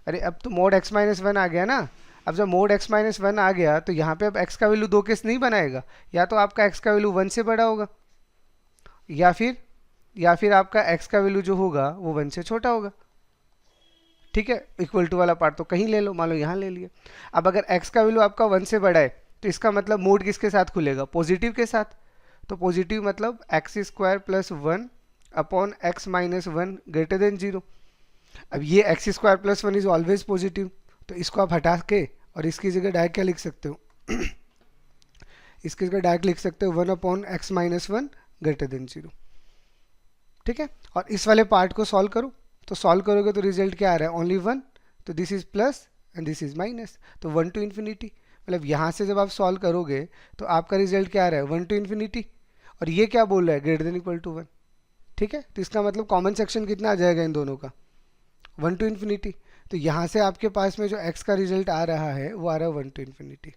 अरे अब तो मोड x माइनस 1 आ गया ना। अब जब मोड x माइनस 1 आ गया तो यहाँ पे अब x का वैल्यू दो केस नहीं बनाएगा, या तो आपका x का वैल्यू 1 से बड़ा होगा, या फिर आपका x का वैल्यू जो होगा वो 1 से छोटा होगा। ठीक है, इक्वल टू वाला पार्ट तो कहीं ले लो, मान लो यहाँ ले लिया। अब अगर x का वैल्यू आपका 1 से बड़ा है तो इसका मतलब मोड किसके साथ खुलेगा, पॉजिटिव के साथ। तो पॉजिटिव मतलब x square plus 1 upon x minus 1 greater than 0। अब ये x square plus 1 is always positive, तो इसको आप हटा के और इसकी जगह डायरेक्ट क्या लिख सकते हो इसकी जगह डायरेक्ट लिख सकते हो 1 upon x minus 1 greater than 0। ठीक है, और इस वाले पार्ट को सॉल्व करो, तो सॉल्व करोगे तो रिजल्ट क्या आ रहा है, ओनली 1। तो this is plus and this is minus, तो 1 टू इन्फिनिटी। मतलब यहाँ से जब आप सॉल्व करोगे तो आपका रिजल्ट क्या आ रहा है, 1 टू इन्फिनिटी, और ये क्या बोल रहा है, ग्रेटर देन इक्वल टू 1। ठीक है, तो इसका मतलब कॉमन सेक्शन कितना आ जाएगा इन दोनों का, 1 टू इन्फिनिटी। तो यहाँ से आपके पास में जो x का रिजल्ट आ रहा है वो आ रहा है 1 टू इन्फिनिटी।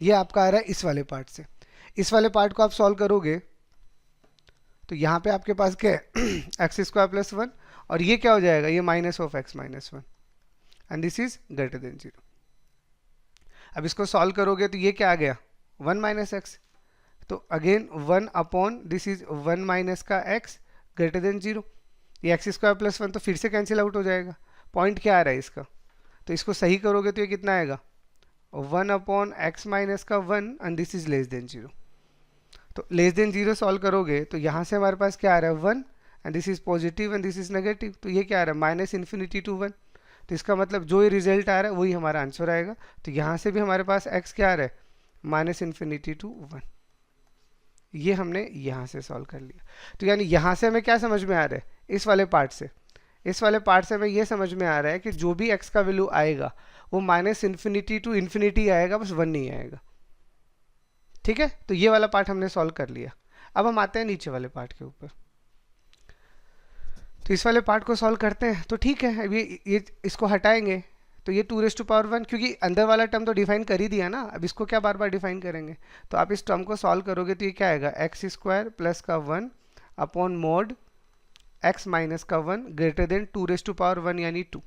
ये आपका आ रहा है इस वाले पार्ट से। इस वाले पार्ट को आप सॉल्व करोगे तो यहाँ पे आपके पास क्या है एक्स स्क्वायर प्लस 1, और ये क्या हो जाएगा, ये minus of x minus 1 and this is greater then 0। अब इसको सॉल्व करोगे तो ये क्या आ गया, 1 माइनस एक्स, तो again 1 upon this is 1 minus का x ग्रेटर देन 0। ये एक्स स्क्वायर प्लस 1 तो फिर से कैंसिल आउट हो जाएगा। पॉइंट क्या आ रहा है इसका, तो इसको सही करोगे तो ये कितना आएगा, 1 अपॉन एक्स माइनस का 1 and this is less than 0। तो लेस देन 0 सॉल्व करोगे तो यहाँ से हमारे पास क्या आ रहा है, 1 and this is positive and this is negative, तो ये क्या आ रहा है, माइनस इन्फिनिटी टू 1। तो इसका मतलब जो ये रिजल्ट आ रहा है वही हमारा आंसर आएगा। तो यहाँ से भी हमारे पास x क्या आ रहा है, माइनस इन्फिनिटी टू 1। ये हमने यहाँ से सॉल्व कर लिया। तो यानी यहाँ से हमें क्या समझ में आ रहा है, इस वाले पार्ट से हमें ये समझ में आ रहा है कि जो भी x का वैल्यू आएगा वो माइनस इन्फिनिटी टू इन्फिनिटी आएगा, बस 1 नहीं आएगा। ठीक है, तो ये वाला पार्ट हमने सॉल्व कर लिया। अब हम आते हैं नीचे वाले पार्ट के ऊपर। तो इस वाले पार्ट को सॉल्व करते हैं। तो ठीक है, अब ये इसको हटाएंगे तो ये 2⁻1, क्योंकि अंदर वाला टर्म तो डिफाइन कर ही दिया ना, अब इसको क्या बार बार डिफाइन करेंगे। तो आप इस टर्म को सॉल्व करोगे तो ये क्या आएगा, एक्स स्क्वायर प्लस का 1 अपॉन मोड x माइनस का 1 ग्रेटर देन 2⁻1 यानी 2।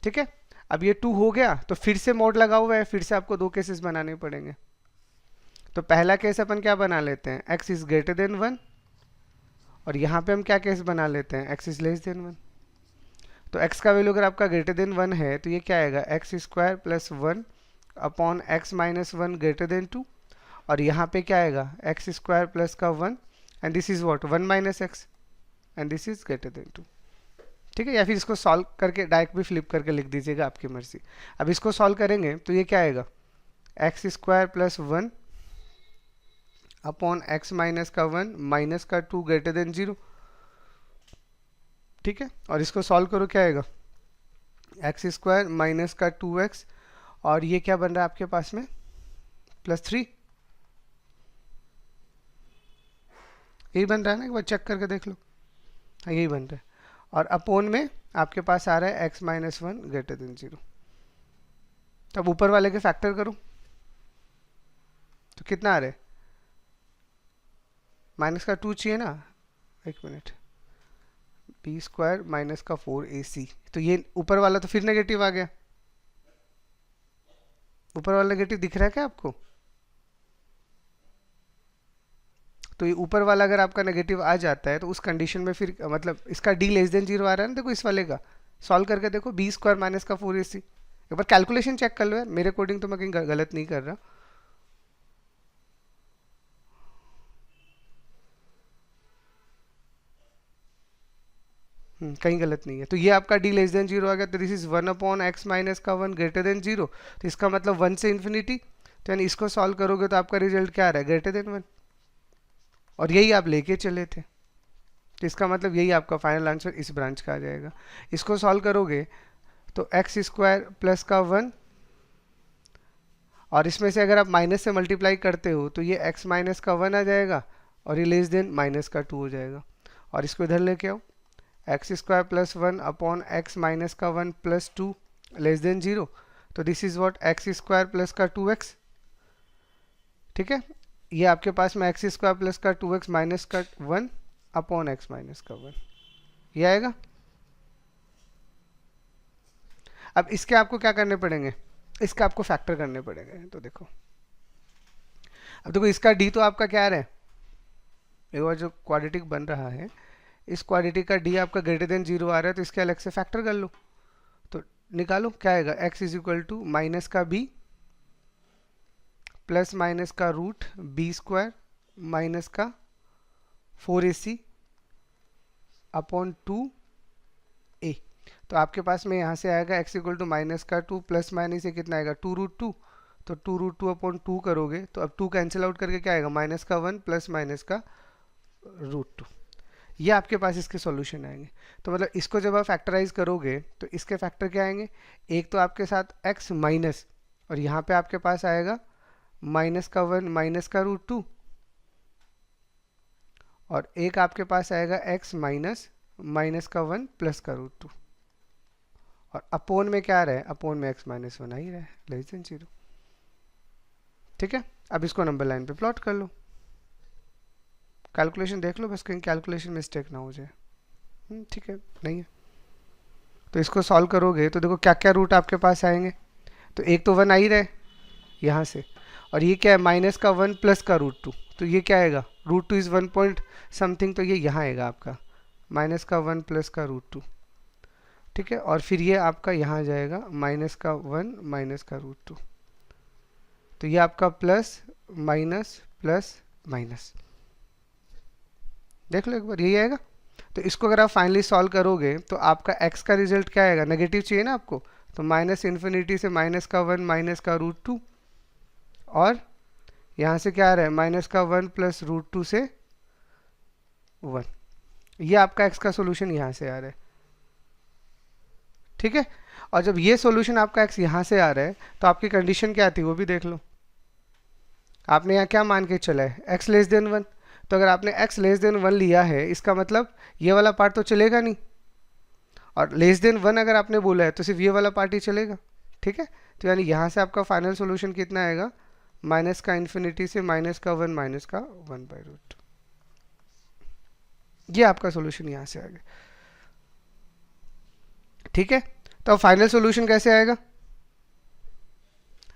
ठीक है, अब ये 2 हो गया तो फिर से मोड लगा हुआ है, फिर से आपको 2 केसेस बनाने पड़ेंगे। तो पहला केस अपन क्या बना लेते हैं, x इज ग्रेटर देन 1, और यहाँ पे हम क्या केस बना लेते हैं, x इज लेस देन 1। तो x का वैल्यू अगर आपका ग्रेटर देन 1 है तो ये क्या आएगा, x square plus 1 upon x minus 1 greater than 2, और यहाँ पे क्या आएगा, एक्स स्क्वायर प्लस का 1 and this is what 1 minus x and this is greater then 2। ठीक है, या फिर इसको सॉल्व करके डायरेक्ट भी फ्लिप करके लिख दीजिएगा, आपकी मर्जी। अब इसको सॉल्व करेंगे तो ये क्या आएगा, x square plus 1 upon x minus का 1 माइनस का 2 ग्रेटर देन 0। ठीक है, और इसको सॉल्व करो क्या आएगा, एक्स स्क्वायर माइनस का 2x, और ये क्या बन रहा है आपके पास में प्लस 3, यही बन रहा है ना, एक बार चेक करके देख लो। हाँ यही बन रहा है, और अपोन में आपके पास आ रहा है एक्स माइनस 1 ग्रेटर देन 0। तब ऊपर वाले के फैक्टर करो तो कितना आ रहा है, माइनस का 2 चाहिए ना, एक मिनट, बी स्क्वायर माइनस का 4ac, तो ये ऊपर वाला तो फिर नेगेटिव आ गया। ऊपर वाला नेगेटिव दिख रहा है क्या आपको, तो ये ऊपर वाला अगर आपका नेगेटिव आ जाता है तो उस कंडीशन में फिर मतलब इसका d लेस देन 0 आ रहा है ना, देखो इस वाले का सॉल्व करके देखो, बी स्क्वायर माइनस का 4ac, एक बार कैलकुलेशन चेक कर लो यार, मेरे कोडिंग तो मैं कहीं गलत नहीं कर रहा। कहीं गलत नहीं है, तो ये आपका d लेस देन 0 आ गया, तो this is 1 upon x minus का 1 ग्रेटर देन 0, तो इसका मतलब 1 से इन्फिनिटी, तो यानी इसको सॉल्व करोगे तो आपका रिजल्ट क्या आ रहा है, ग्रेटर देन 1, और यही आप लेके चले थे, तो इसका मतलब यही आपका फाइनल आंसर इस ब्रांच का आ जाएगा। इसको सॉल्व करोगे तो एक्स स्क्वायर प्लस का 1, और इसमें से अगर आप माइनस से मल्टीप्लाई करते हो तो ये x माइनस का 1 आ जाएगा, और ये लेस देन माइनस का 2 हो जाएगा, और इसको इधर लेके आओ, x square plus 1 upon x minus का 1 प्लस 2 लेस देन 0, तो this is what x square plus का 2x। ठीक है, ये आपके पास में एक्स स्क्वायर प्लस का 2x माइनस का 1 अपॉन एक्स माइनस का 1, ये आएगा। अब इसके आपको क्या करने पड़ेंगे, इसका आपको फैक्टर करने पड़ेंगे, तो देखो अब देखो इसका d तो आपका क्या आ रहा है, एक बार जो क्वाड्रेटिक बन रहा है इस क्वाड्रेटिक का d आपका ग्रेटर देन 0 आ रहा है, तो इसके अलग से फैक्टर कर लो, तो निकालो क्या आएगा, x is equal to minus का b प्लस माइनस का रूट बी स्क्वायर माइनस का 4ac अपॉन 2a। तो आपके पास में यहाँ से आएगा x इक्वल टू माइनस का 2 प्लस माइनस से कितना आएगा 2√2, तो 2√2 अपॉन 2 करोगे तो अब 2 कैंसिल आउट करके क्या आएगा, माइनस का 1 प्लस माइनस का √2, ये आपके पास इसके सॉल्यूशन आएंगे। तो मतलब इसको जब आप फैक्टराइज करोगे तो इसके फैक्टर क्या आएंगे, एक तो आपके साथ x माइनस, और यहाँ पे आपके पास आएगा माइनस का 1 माइनस का √2, और एक आपके पास आएगा x माइनस माइनस का 1 प्लस का √2, और अपोन में क्या आ रहा है, अपोन में x माइनस 1 आ ही रहा है लेस देन 0। ठीक है, अब इसको नंबर लाइन पे प्लॉट कर लो, कैलकुलेशन देख लो बस कहीं कैलकुलेशन मिस्टेक ना हो जाए। ठीक है, नहीं है तो इसको सॉल्व करोगे तो देखो क्या क्या रूट आपके पास आएंगे, तो एक तो 1 आ ही रहा है यहाँ से, और ये क्या है माइनस का 1 प्लस का √2, तो ये क्या आएगा, √2 इज़ 1 पॉइंट समथिंग, तो ये यहाँ आएगा आपका माइनस का 1 प्लस का √2। ठीक है, और फिर ये आपका यहाँ जाएगा माइनस का 1 माइनस का √2, तो ये आपका प्लस माइनस प्लस माइनस, देख लो एक बार यही आएगा। तो इसको अगर आप फाइनली सॉल्व करोगे तो आपका x का रिजल्ट क्या आएगा, नेगेटिव चाहिए ना आपको, तो माइनस इन्फिनिटी से माइनस का 1 माइनस का √2, और यहाँ से क्या आ रहा है माइनस का 1 प्लस √2 से 1, ये आपका x का सोल्यूशन यहाँ से आ रहा है। ठीक है, और जब ये सोल्यूशन आपका x यहाँ से आ रहा है तो आपकी कंडीशन क्या थी वो भी देख लो, आपने यहाँ क्या मान के चला है x लेस देन 1, तो अगर आपने x लेस देन 1 लिया है इसका मतलब ये वाला पार्ट तो चलेगा नहीं, और लेस देन 1 अगर आपने बोला है तो सिर्फ ये वाला पार्ट ही चलेगा। ठीक है, तो यानी यहाँ से आपका फाइनल सॉल्यूशन कितना आएगा, माइनस का इन्फिनिटी से माइनस का 1 माइनस का 1/√2, ये आपका सॉल्यूशन यहाँ से आ गया। ठीक है, तो फाइनल सॉल्यूशन कैसे आएगा?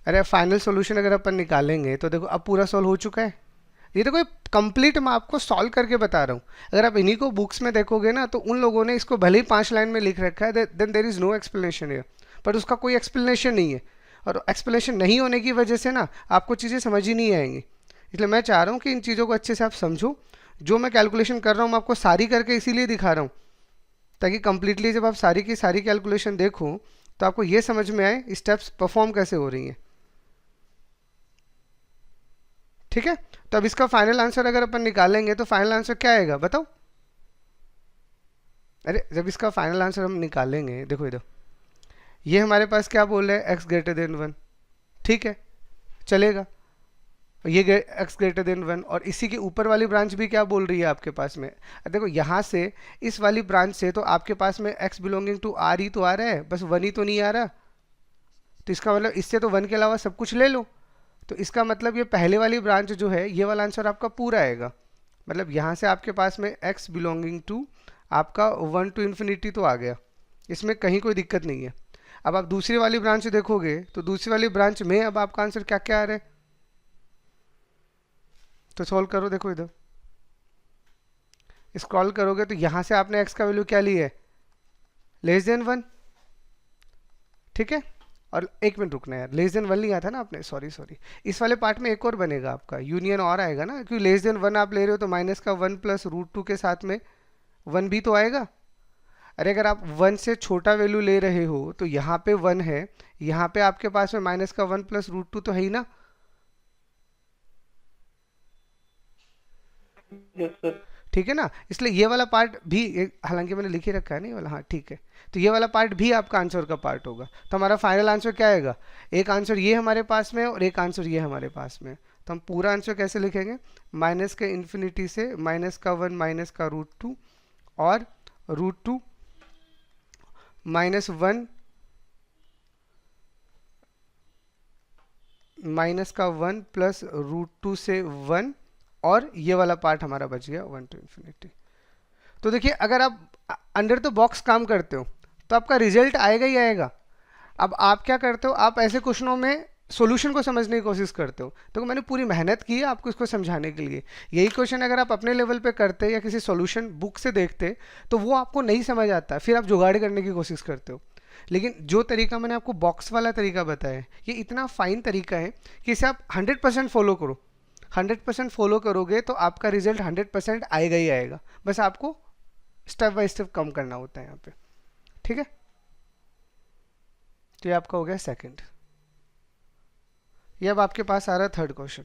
अरे फाइनल सॉल्यूशन अगर अपन निकालेंगे तो देखो अब पूरा सॉल्व हो चुका है। ये तो कोई कंप्लीट मैं आपको सॉल्व करके बता रहा हूँ। अगर आप इन्हीं को बुक्स में देखोगे ना तो उन लोगों ने इसको भले ही 5 लाइन में लिख रखा है, then there is no explanation है, पर उसका कोई एक्सप्लेनेशन नहीं है। और एक्सप्लेनेशन नहीं होने की वजह से ना आपको चीज़ें समझ ही नहीं आएंगी। इसलिए मैं चाह रहा हूँ कि इन चीज़ों को अच्छे से आप समझो। जो मैं कैलकुलेशन कर रहा हूँ मैं आपको सारी करके इसीलिए दिखा रहा हूँ, ताकि कंप्लीटली जब आप सारी की सारी कैलकुलेशन देखो तो आपको ये समझ में आए स्टेप्स परफॉर्म कैसे हो रही हैं। ठीक है, तो अब इसका फाइनल आंसर अगर अपन निकालेंगे तो फाइनल आंसर क्या आएगा बताओ? अरे जब इसका फाइनल आंसर हम निकालेंगे, देखो इधर ये हमारे पास क्या बोल रहे हैं, x ग्रेटर देन 1। ठीक है, चलेगा। ये x ग्रेटर देन 1 और इसी के ऊपर वाली ब्रांच भी क्या बोल रही है आपके पास में? देखो यहाँ से इस वाली ब्रांच से तो आपके पास में x बिलोंगिंग टू r ही तो आ रहा है, बस 1 ही तो नहीं आ रहा। तो इसका मतलब इससे तो 1 के अलावा सब कुछ ले लो। तो इसका मतलब ये पहले वाली ब्रांच जो है ये वाला आंसर आपका पूरा आएगा। मतलब यहाँ से आपके पास में x बिलोंगिंग टू आपका 1 टू इन्फिनिटी तो आ गया, इसमें कहीं कोई दिक्कत नहीं है। अब आप दूसरी वाली ब्रांच देखोगे तो दूसरी वाली ब्रांच में अब आपका आंसर क्या क्या आ रहा है, तो सॉल्व करो। देखो इधर स्क्रॉल करोगे तो यहाँ से आपने x का वैल्यू क्या ली है, लेस देन 1। ठीक है, और एक मिनट रुकना यार, लेस देन 1 लिया था ना आपने, सॉरी इस वाले पार्ट में एक और बनेगा आपका यूनियन और आएगा ना, क्योंकि लेस देन 1 आप ले रहे हो तो माइनस का 1 प्लस √2 के साथ में 1 भी तो आएगा। अरे अगर आप 1 से छोटा वैल्यू ले रहे हो तो यहाँ पे 1 है, यहाँ पे आपके पास में माइनस का 1 प्लस √2 तो है ही ना। ठीक है ना, इसलिए ये वाला पार्ट भी हालांकि मैंने लिख ही रखा है नहीं वाला, हाँ ठीक है, तो ये वाला पार्ट भी आपका आंसर का पार्ट होगा। तो हमारा फाइनल आंसर क्या आएगा, एक आंसर ये हमारे पास में और एक आंसर ये हमारे पास में। तो हम पूरा आंसर कैसे लिखेंगे, माइनस के इन्फिनिटी से माइनस का 1 माइनस का √2 और √2 माइनस 1 माइनस का 1 प्लस √2 से 1 और ये वाला पार्ट हमारा बच गया 1 टू इन्फिनिटी। तो देखिए अगर आप अंडर द बॉक्स काम करते हो तो आपका रिजल्ट आएगा ही आएगा। अब आप क्या करते हो, आप ऐसे क्वेश्चनों में सॉल्यूशन को समझने की कोशिश करते हो। तो मैंने पूरी मेहनत की है आपको इसको समझाने के लिए। यही क्वेश्चन अगर आप अपने लेवल पे करते या किसी सॉल्यूशन बुक से देखते तो वो आपको नहीं समझ आता, फिर आप जुगाड़ करने की कोशिश करते हो। लेकिन जो तरीका मैंने आपको बॉक्स वाला तरीका बताया है ये इतना फाइन तरीका है कि इसे आप 100% फॉलो करो। 100% फॉलो करोगे तो आपका रिजल्ट 100% आएगा ही आएगा, बस आपको स्टेप बाय स्टेप कम करना होता है यहाँ पे। ठीक है, तो ये आपका हो गया सेकंड। ये अब आपके पास आ रहा है थर्ड क्वेश्चन।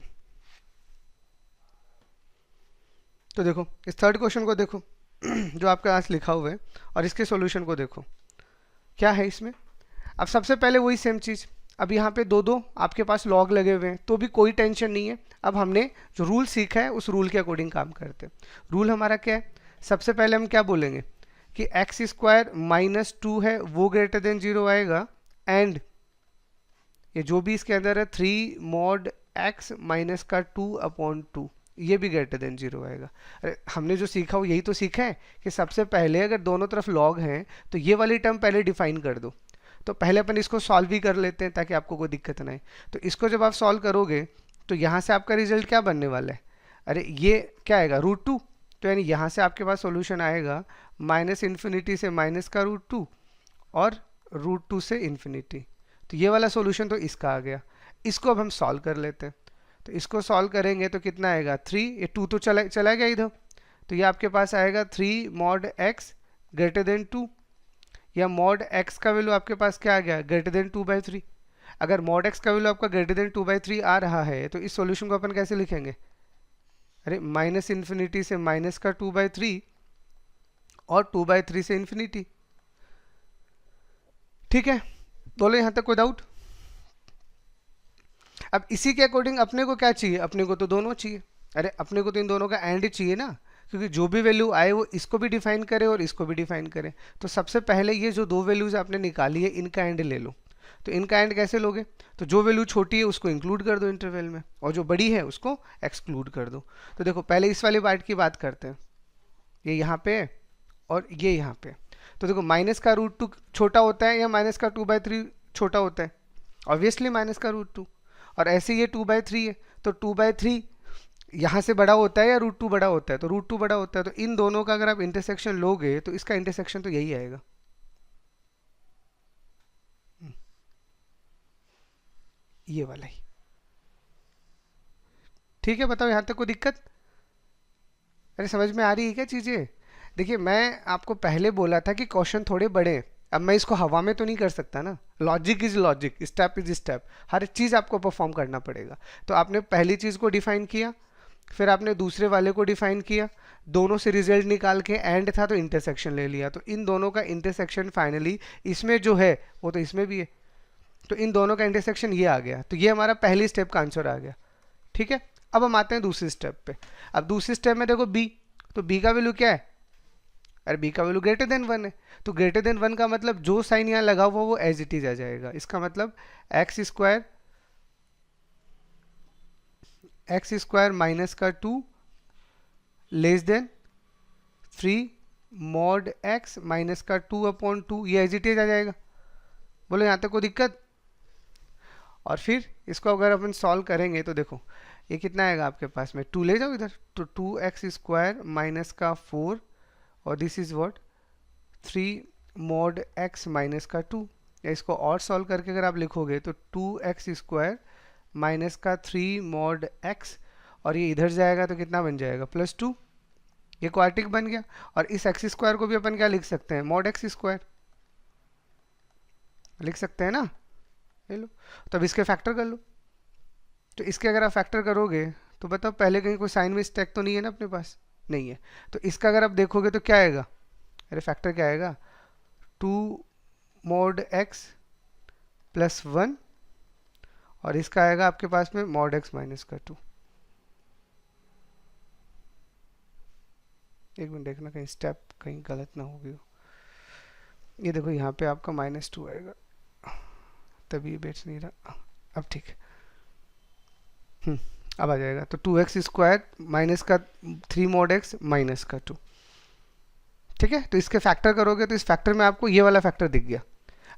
तो देखो इस थर्ड क्वेश्चन को देखो जो आपके पास लिखा हुआ है और इसके सॉल्यूशन को देखो क्या है इसमें। अब सबसे पहले वही सेम चीज़, अब यहाँ पे दो दो आपके पास लॉग लगे हुए हैं तो भी कोई टेंशन नहीं है। अब हमने जो रूल सीखा है उस रूल के अकॉर्डिंग काम करते हैं। रूल हमारा क्या है, सबसे पहले हम क्या बोलेंगे कि एक्स स्क्वायर माइनस 2 है वो ग्रेटर देन 0 आएगा, एंड ये जो भी इसके अंदर है 3 मॉड एक्स माइनस का 2/2 ये भी ग्रेटर देन 0 आएगा। अरे हमने जो सीखा वो यही तो सीखा है कि सबसे पहले अगर दोनों तरफ लॉग हैं तो ये वाली टर्म पहले डिफाइन कर दो। तो पहले अपन इसको सॉल्व भी कर लेते हैं ताकि आपको कोई दिक्कत ना आए। तो इसको जब आप सॉल्व करोगे तो यहाँ से आपका रिजल्ट क्या बनने वाला है, अरे ये क्या आएगा √2। तो यानी यहाँ से आपके पास सॉल्यूशन आएगा माइनस इन्फिनिटी से माइनस का √2 और √2 से इन्फिनिटी। तो ये वाला सॉल्यूशन तो इसका आ गया। इसको अब हम सॉल्व कर लेते हैं। तो इसको सॉल्व करेंगे तो कितना आएगा 3, ये 2 तो चला गया इधर, तो ये आपके पास आएगा 3 मॉड एक्स ग्रेटर देन 2, या मॉड एक्स का वैल्यू आपके पास क्या आ गया ग्रेटर देन 2/3। अगर मॉड एक्स का वैल्यू आपका ग्रेटर देन 2/3 आ रहा है तो इस सॉल्यूशन को अपन कैसे लिखेंगे, अरे माइनस इन्फिनिटी से माइनस का 2/3 और 2/3 से इन्फिनिटी। ठीक है, बोलो यहाँ तक कोई डाउट। अब इसी के अकॉर्डिंग अपने को क्या चाहिए, अपने को तो दोनों चाहिए। अरे अपने को तो इन दोनों का एंड चाहिए ना, क्योंकि जो भी वैल्यू आए वो इसको भी डिफाइन करे और इसको भी डिफाइन करे। तो सबसे पहले ये जो दो वैल्यूज आपने निकाली है इनका एंड ले लो। तो इनका एंड कैसे लोगे, तो जो वैल्यू छोटी है उसको इंक्लूड कर दो इंटरवल में और जो बड़ी है उसको एक्सक्लूड कर दो। तो देखो पहले इस वाली पार्ट की बात करते हैं, ये यहाँ पे और ये यहाँ पे। तो देखो माइनस का रूट टू छोटा होता है या माइनस का 2/3 छोटा होता है? ऑब्वियसली माइनस का रूट टू। और ऐसे ये 2/3 है, तो 2/3 यहाँ से बड़ा होता है या रूट टू बड़ा होता है? तो रूट टू बड़ा होता है। तो इन दोनों का अगर आप इंटरसेक्शन लोगे तो इसका इंटरसेक्शन तो यही आएगा, ये वाला ही। ठीक है, बताओ यहाँ तक कोई दिक्कत? अरे समझ में आ रही है क्या चीज़ें? देखिए मैं आपको पहले बोला था कि क्वेश्चन थोड़े बड़े हैं। अब मैं इसको हवा में तो नहीं कर सकता ना, logic is logic, step is step, हर चीज़ आपको परफॉर्म करना पड़ेगा। तो आपने पहली चीज़ को डिफाइन किया, फिर आपने दूसरे वाले को डिफाइन किया, दोनों से रिजल्ट निकाल के एंड था तो इंटरसेक्शन ले लिया। तो इन दोनों का इंटरसेक्शन फाइनली इसमें जो है वो तो इसमें भी है, तो इन दोनों का इंटरसेक्शन ये आ गया। तो ये हमारा पहली स्टेप का आंसर आ गया। ठीक है, अब हम आते हैं दूसरी स्टेप पे। अब दूसरी स्टेप में देखो बी, तो बी का वैल्यू क्या है? अरे बी का वैल्यू ग्रेटर देन 1 है। तो ग्रेटर देन 1 का मतलब जो साइन यहाँ लगा हुआ वो एज इट इज आ जाएगा। इसका मतलब एक्स स्क्वायर माइनस का 2 less than 3 mod x minus का 2/2, ये एज इट इज आ जाएगा। बोलो यहाँ तक कोई दिक्कत? और फिर इसको अगर अपन सॉल्व करेंगे तो देखो ये कितना आएगा आपके पास में, 2 ले जाओ इधर, तो 2x स्क्वायर माइनस का 4 और this is what 3 mod x minus का 2। या इसको और सॉल्व करके अगर आप लिखोगे तो 2x स्क्वायर माइनस का 3 मॉड x, और ये इधर जाएगा तो कितना बन जाएगा +2, ये क्वाड्रेटिक बन गया। और इस x स्क्वायर को भी अपन क्या लिख सकते हैं, मॉड x स्क्वायर लिख सकते हैं ना, ले लो। तो अब इसके फैक्टर कर लो। तो इसके अगर आप फैक्टर करोगे तो बताओ पहले कहीं कोई साइन में स्टैक तो नहीं है ना अपने पास, नहीं है। तो इसका अगर आप देखोगे तो क्या आएगा, अरे फैक्टर क्या आएगा, 2 मॉड x प्लस 1, और इसका आएगा आपके पास में मॉड x माइनस का 2। एक मिनट देखना कहीं स्टेप कहीं गलत ना हो गई हो। ये देखो यहाँ पे आपका -2 आएगा, तभी बैठ नहीं रहा, अब ठीक है। अब आ जाएगा तो 2x स्क्वायर माइनस का 3 मॉड x माइनस का 2। ठीक है, तो इसके फैक्टर करोगे तो इस फैक्टर में आपको ये वाला फैक्टर दिख गया।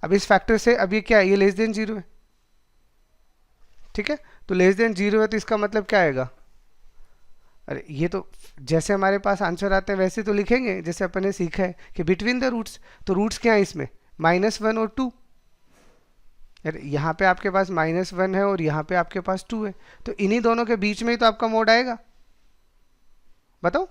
अब इस फैक्टर से अब ये क्या है, ये लेस देन 0 है। ठीक है, तो लेस देन 0 है तो इसका मतलब क्या आएगा, अरे ये तो जैसे हमारे पास आंसर आते हैं वैसे तो लिखेंगे जैसे अपन ने सीखा है कि बिटवीन द रूट्स। तो रूट्स क्या है इसमें, -1 और 2। यार यहाँ पे आपके पास -1 है और यहाँ पे आपके पास 2 है, तो इन्हीं दोनों के बीच में ही तो आपका मॉड आएगा। बताओ,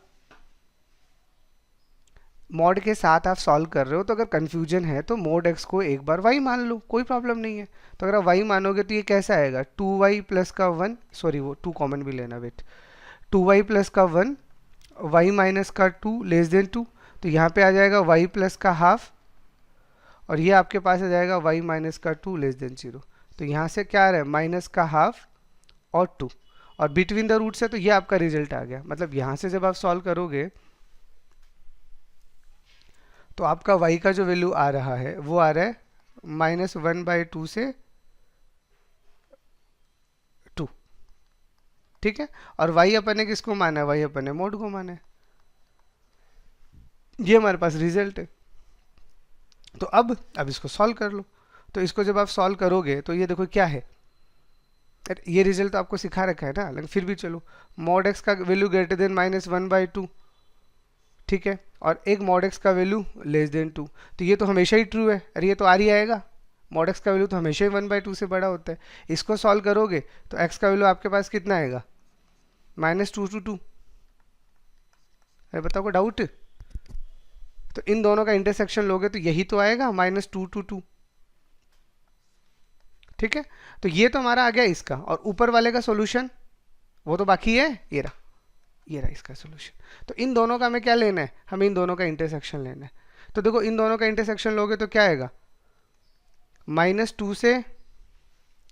मॉड के साथ आप सॉल्व कर रहे हो तो अगर कंफ्यूजन है तो मॉड x को एक बार y मान लो, कोई प्रॉब्लम नहीं है। तो अगर आप y मानोगे तो ये कैसा आएगा, 2y प्लस का 1, सॉरी वो 2 कॉमन भी लेना बेट, 2y प्लस का 1 y माइनस का 2 लेस देन 2। तो यहाँ पे आ जाएगा y प्लस का हाफ, और ये आपके पास आ जाएगा y माइनस का 2 लेस देन 0। तो यहाँ से क्या आ रहा है, माइनस का हाफ और 2, और बिटवीन द रूट्स है तो ये आपका रिजल्ट आ गया। मतलब यहाँ से जब आप सॉल्व करोगे तो आपका y का जो वैल्यू आ रहा है वो आ रहा है -1/2 से 2। ठीक है, और y अपन ने किसको माना है, y अपन ने मॉड को माना है। ये हमारे पास रिजल्ट है। तो अब इसको सॉल्व कर लो। तो इसको जब आप सॉल्व करोगे तो ये देखो क्या है, ये रिजल्ट तो आपको सिखा रखा है ना, लेकिन फिर भी चलो, मॉड x का वैल्यू ग्रेटर देन -1/2, ठीक है, और एक मॉड x का वैल्यू लेस देन 2। तो ये तो हमेशा ही ट्रू है, अरे ये तो आ ही आएगा, मॉड x का वैल्यू तो हमेशा ही 1/2 से बड़ा होता है। इसको सॉल्व करोगे तो x का वैल्यू आपके पास कितना आएगा, -2 to 2। अरे बताओ को डाउट, तो इन दोनों का इंटरसेक्शन लोगे तो यही तो आएगा -2 to 2। ठीक है, तो ये तो हमारा आ गया इसका, और ऊपर वाले का सॉल्यूशन वो तो बाकी है, ये रहा इसका सॉल्यूशन। तो इन दोनों का हमें क्या लेना है, हमें इन दोनों का इंटरसेक्शन लेना है। तो देखो इन दोनों का इंटरसेक्शन लोगे तो क्या आएगा, -2 से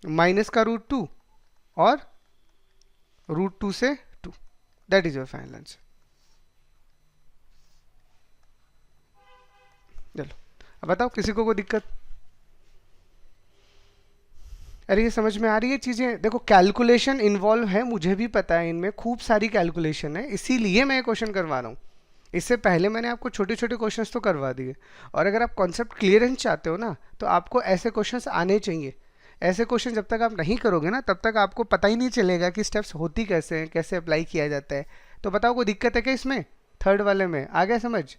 माइनस का √2 और √2 से 2, that is your final answer. चलो अब बताओ किसी को कोई दिक्कत, अरे ये समझ में आ रही है चीज़ें। देखो कैलकुलेशन इन्वॉल्व है, मुझे भी पता है, इनमें खूब सारी कैलकुलेशन है, इसीलिए मैं क्वेश्चन करवा रहा हूँ। इससे पहले मैंने आपको छोटे छोटे क्वेश्चंस तो करवा दिए। और अगर आप कॉन्सेप्ट क्लियरेंस चाहते हो ना, तो आपको ऐसे क्वेश्चंस आने चाहिए। ऐसे क्वेश्चन जब तक आप नहीं करोगे ना, तब तक आपको पता ही नहीं चलेगा कि स्टेप्स होती कैसे हैं, कैसे अप्लाई किया जाता है। तो बताओ कोई दिक्कत है क्या इसमें? थर्ड वाले में आ गया समझ?